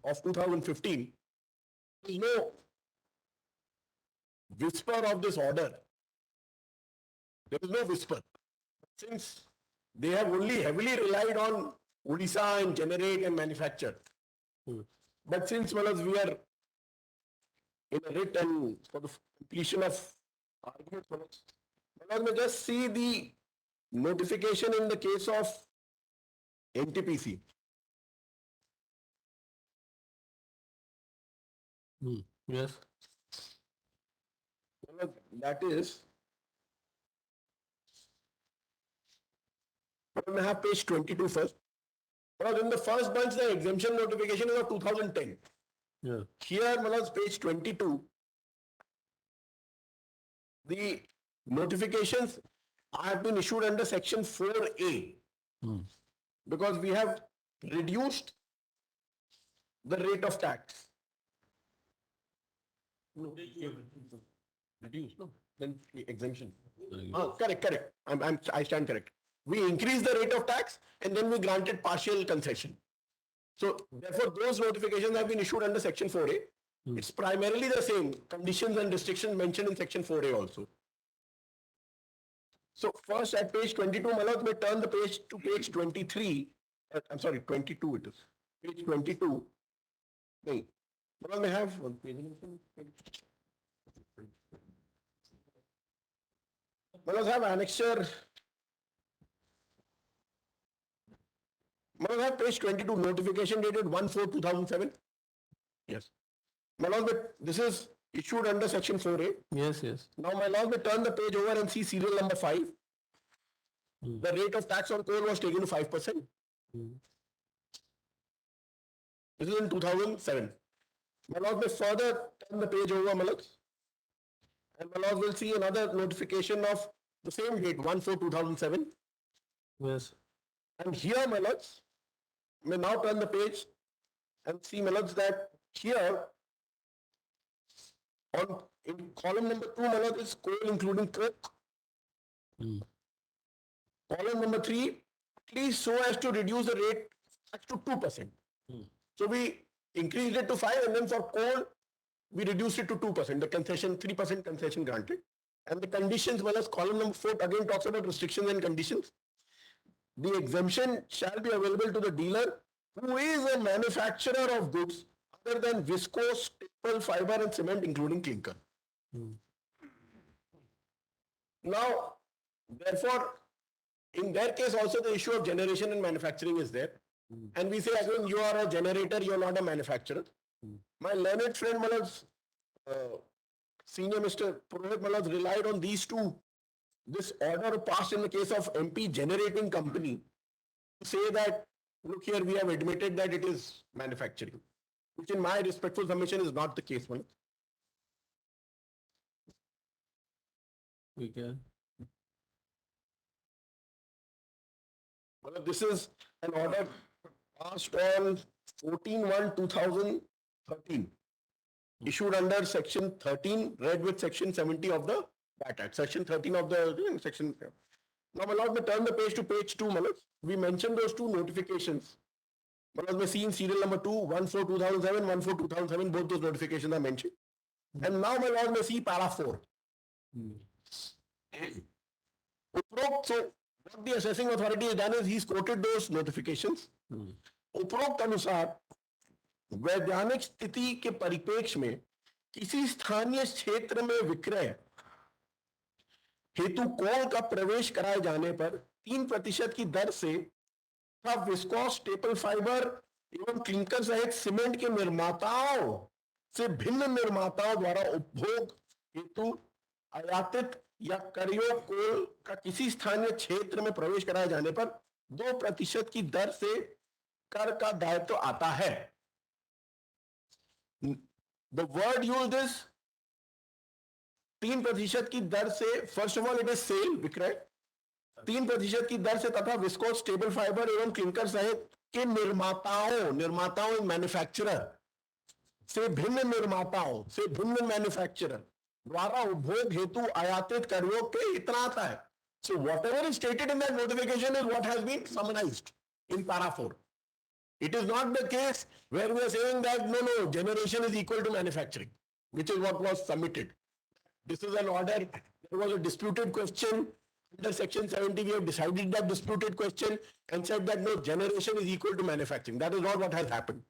of 2015, there is no whisper of this order. There is no whisper. Since they have only heavily relied on Odisha and generate and manufacture. But since, Malad, we are in a writ and for the completion of argument, Malad, may just see the notification in the case of NTPC. Yes. Malad, that is, I have page 22 first. Malad, in the first bunch, the exemption notification is of 2010. Yeah. Here, Malad, page 22, the notifications have been issued under section 4A because we have reduced the rate of tax. No, reduced, no, then exemption. Correct. I stand correct. We increased the rate of tax and then we granted partial concession. So therefore, those notifications have been issued under section 4A. It's primarily the same conditions and restrictions mentioned in section 4A also. So first at page 22, Malad, may turn the page to page 23. I'm sorry, 22 it is. Page 22. No. Malad, may have one page. Malad, have annexure. Malad, have page 22, notification dated 1/4/2007. Yes. My lord, this is issued under section 4A. Yes, yes. Now, my lord, may turn the page over and see serial number 5. The rate of tax on coal was taken to 5%. This is in 2007. My lord, may further turn the page over, my lord. And my lord will see another notification of the same date, 1/4/2007. Yes. And here, my lords, may now turn the page and see, my lords, that here, in column number 2, my lord, is coal including coke. Column number 3, at least so as to reduce the rate to 2%. So we increased it to 5, and then for coal, we reduced it to 2%, the concession, 3% concession granted. And the conditions, well as column number 4 again talks about restrictions and conditions. The exemption shall be available to the dealer who is a manufacturer of goods other than viscose, staple, fiber and cement including clinker. Now, Therefore, in their case also the issue of generation and manufacturing is there. And we say again, you are a generator, you are not a manufacturer. My learned friend Malaz, senior Mr. Purohit Malaz relied on these two. This order passed in the case of MP Generating Company to say that, look here, we have admitted that it is manufacturing, which in my respectful submission is not the case, Malaz. We can. Well, this is an order passed on 14/1/2013, issued under section 13, read with section 70 of the VAT Act, section 13 of the section. Now, Malaz, may turn the page to page 2, Malaz. We mentioned those two notifications. Malaz, may see in serial number 2, 1/4/2007, 1/4/2007, both those notifications are mentioned. And now, Malaz, may see para 4. Uprokt, so what the assessing authority has done is he's quoted those notifications. उपरोक्त अनुसार वैधानिक स्थिति के परिप्रेक्ष्य में किसी स्थानीय क्षेत्र में विक्रय हेतु कोल का प्रवेश कराए जाने पर 3% की दर से तथा विस्कोस स्टेपल फाइबर एवं क्लिंकर सहित सीमेंट के निर्माताओं से भिन्न निर्माताओं द्वारा उपभोग हेतु आयातित या करयोग कोल का किसी स्थानीय क्षेत्र में प्रवेश कराए जाने पर 2% की दर से कर का दायित्व आता है. The word used is 3% की दर से, first of all it is sale, विक्रय, 3% की दर से तथा विस्कोस स्टेबल फाइबर एवं क्लिंकर सहित के निर्माताओं मैन्युफैक्चरर से भिन्न मैन्युफैक्चरर द्वारा उपभोग हेतु आयातित करयोग के इतना आता है. So whatever is stated in that notification is what has been summarized in para 4. It is not the case where we are saying that no, generation is equal to manufacturing, which is what was submitted. This is an order. There was a disputed question under section 70. We have decided that disputed question and said that no, generation is equal to manufacturing. That is not what has happened.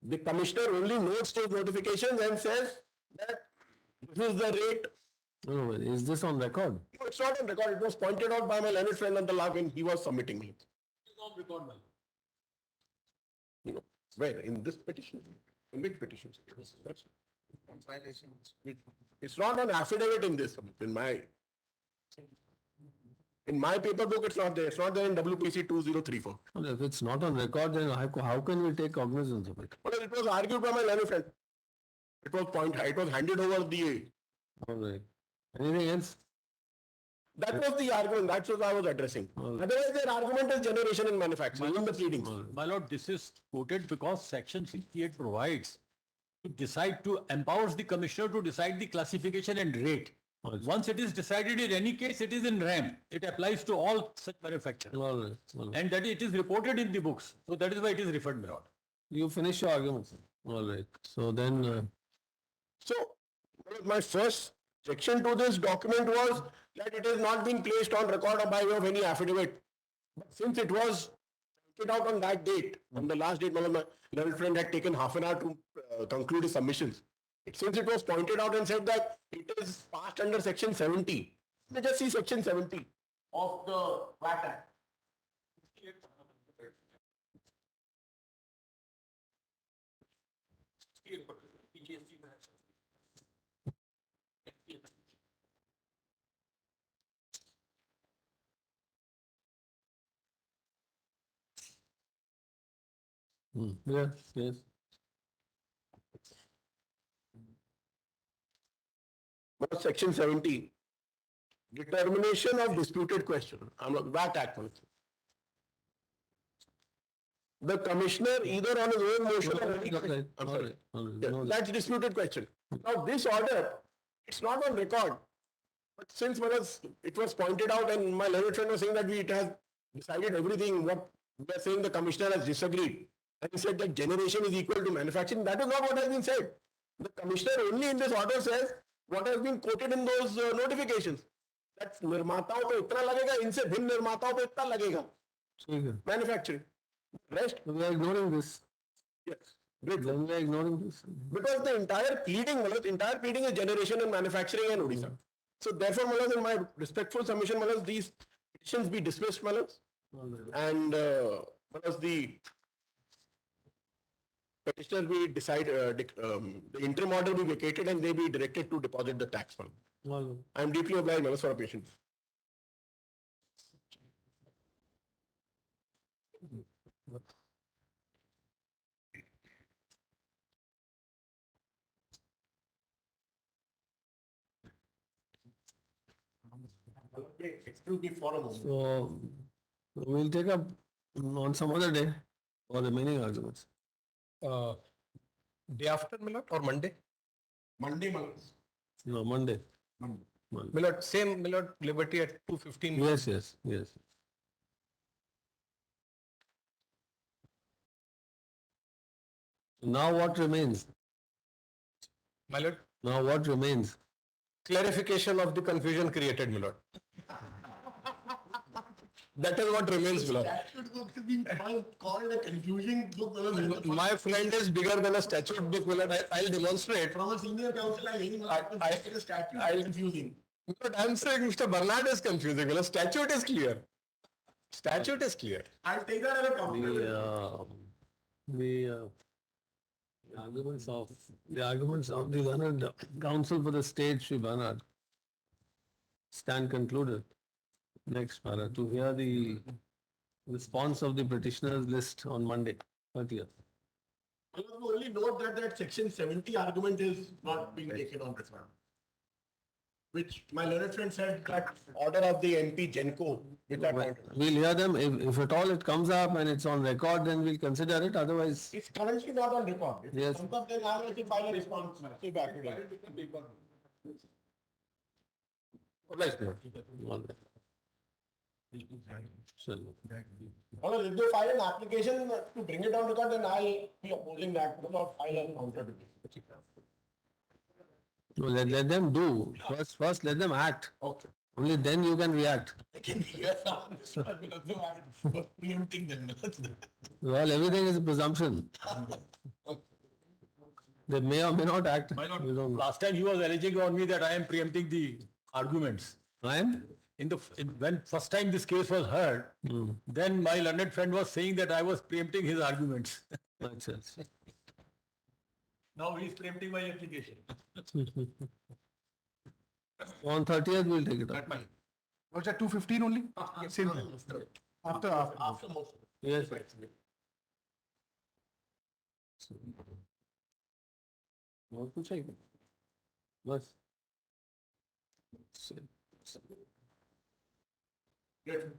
The commissioner only notes those notifications and says that this is the rate. No, is this on record? No, it's not on record. It was pointed out by my learned friend on the law when he was submitting it. It's on record, man. Where? In this petition? In which petition? It's not an affidavit in this. In my paper book, it's not there. It's not there in WPC 2034. Well, if it's not on record, then how can we take cognizance of it? Well, it was argued by my learned friend. It was handed over the. All right. Anything else? That was the argument. That's what I was addressing. Otherwise, their argument is generation and manufacturing in the pleadings. My lord, this is quoted because section 68 provides empowers the commissioner to decide the classification and rate. Once it is decided, in any case, it is in RAM. It applies to all such manufacturers. All right. And that it is reported in the books. So that is why it is referred, my lord. You finish your argument, sir. All right. So then, So, my first objection to this document was that it has not been placed on record or by way of any affidavit. But since it was put out on that date, on the last date, my learned friend had taken half an hour to conclude his submissions. Since it was pointed out and said that it is passed under section 70, let's just see section 70 of the VAT Act. yes. Section 70, determination of disputed question. VAT Act. The commissioner either on his own motion or any. I'm sorry. That's disputed question. Now this order, it's not on record. But since it was pointed out and my learned friend was saying that it has decided everything, what we are saying the commissioner has disagreed. And he said that generation is equal to manufacturing. That is not what has been said. The commissioner only in this order says what has been quoted in those notifications. That निर्माताओं पे इतना लगेगा, इनसे भिन्न निर्माताओं पे इतना लगेगा. Manufacturing. Rest. We are ignoring this. Yes. Then we are ignoring this. Because the entire pleading is generation and manufacturing in Odisha. So therefore, Malas, in my respectful submission, Malas, these petitions be dismissed, Malas. And Malas, the petitioners be the interim order be vacated and they be directed to deposit the tax fund. I am deeply obliged, Malas, for your patience. Excuse me for a moment. So we'll take up on some other day for the remaining arguments. Day after, my lord, or Monday? Monday, Malas. No, Monday. My lord, same, my lord, Liberty at 2:15. Yes, yes, yes. Now what remains? My lord, Now what remains? clarification of the confusion created, my lord. That is what remains, my lord. Statute book is being called a confusing book. Malas. My friend is bigger than a statute book, my lord. I'll demonstrate. From a senior counsel, I think the statute is confusing. But I'm saying Mr. Bernard is confusing, my lord. Statute is clear. Statute is clear. I'll take that as a compliment. The arguments of the Learned Counsel for the State, Shri Bernard, stand concluded. Next, para, to hear the response of the petitioners list on Monday, 30th. I will only note that section 70 argument is not being taken on this one. Which my learned friend said that order of the MP Genco, which I pointed. We'll hear them. If at all it comes up and it's on record, then we'll consider it. Otherwise, It's currently not on record. If Yes. it comes up, then I will file a response. See back to that. Right, my lord. all right. So, Well, if they file an application to bring it on record, then I'll be opposing that, but not file a counter. no, let them do. First let them act. Okay. Only then you can react. I can hear I'm preempting them. Well, everything is a presumption. They may or may not act. My lord, You don't know. last time he was alleging on me that I am preempting the arguments. I am? When first time this case was heard, then my learned friend was saying that I was preempting his arguments. Acha. Now he is preempting my application. On 30th, we'll take it up. Was that 2:15 only? Same time. After. After most. Yes. और कुछ है क्या? बस. Good.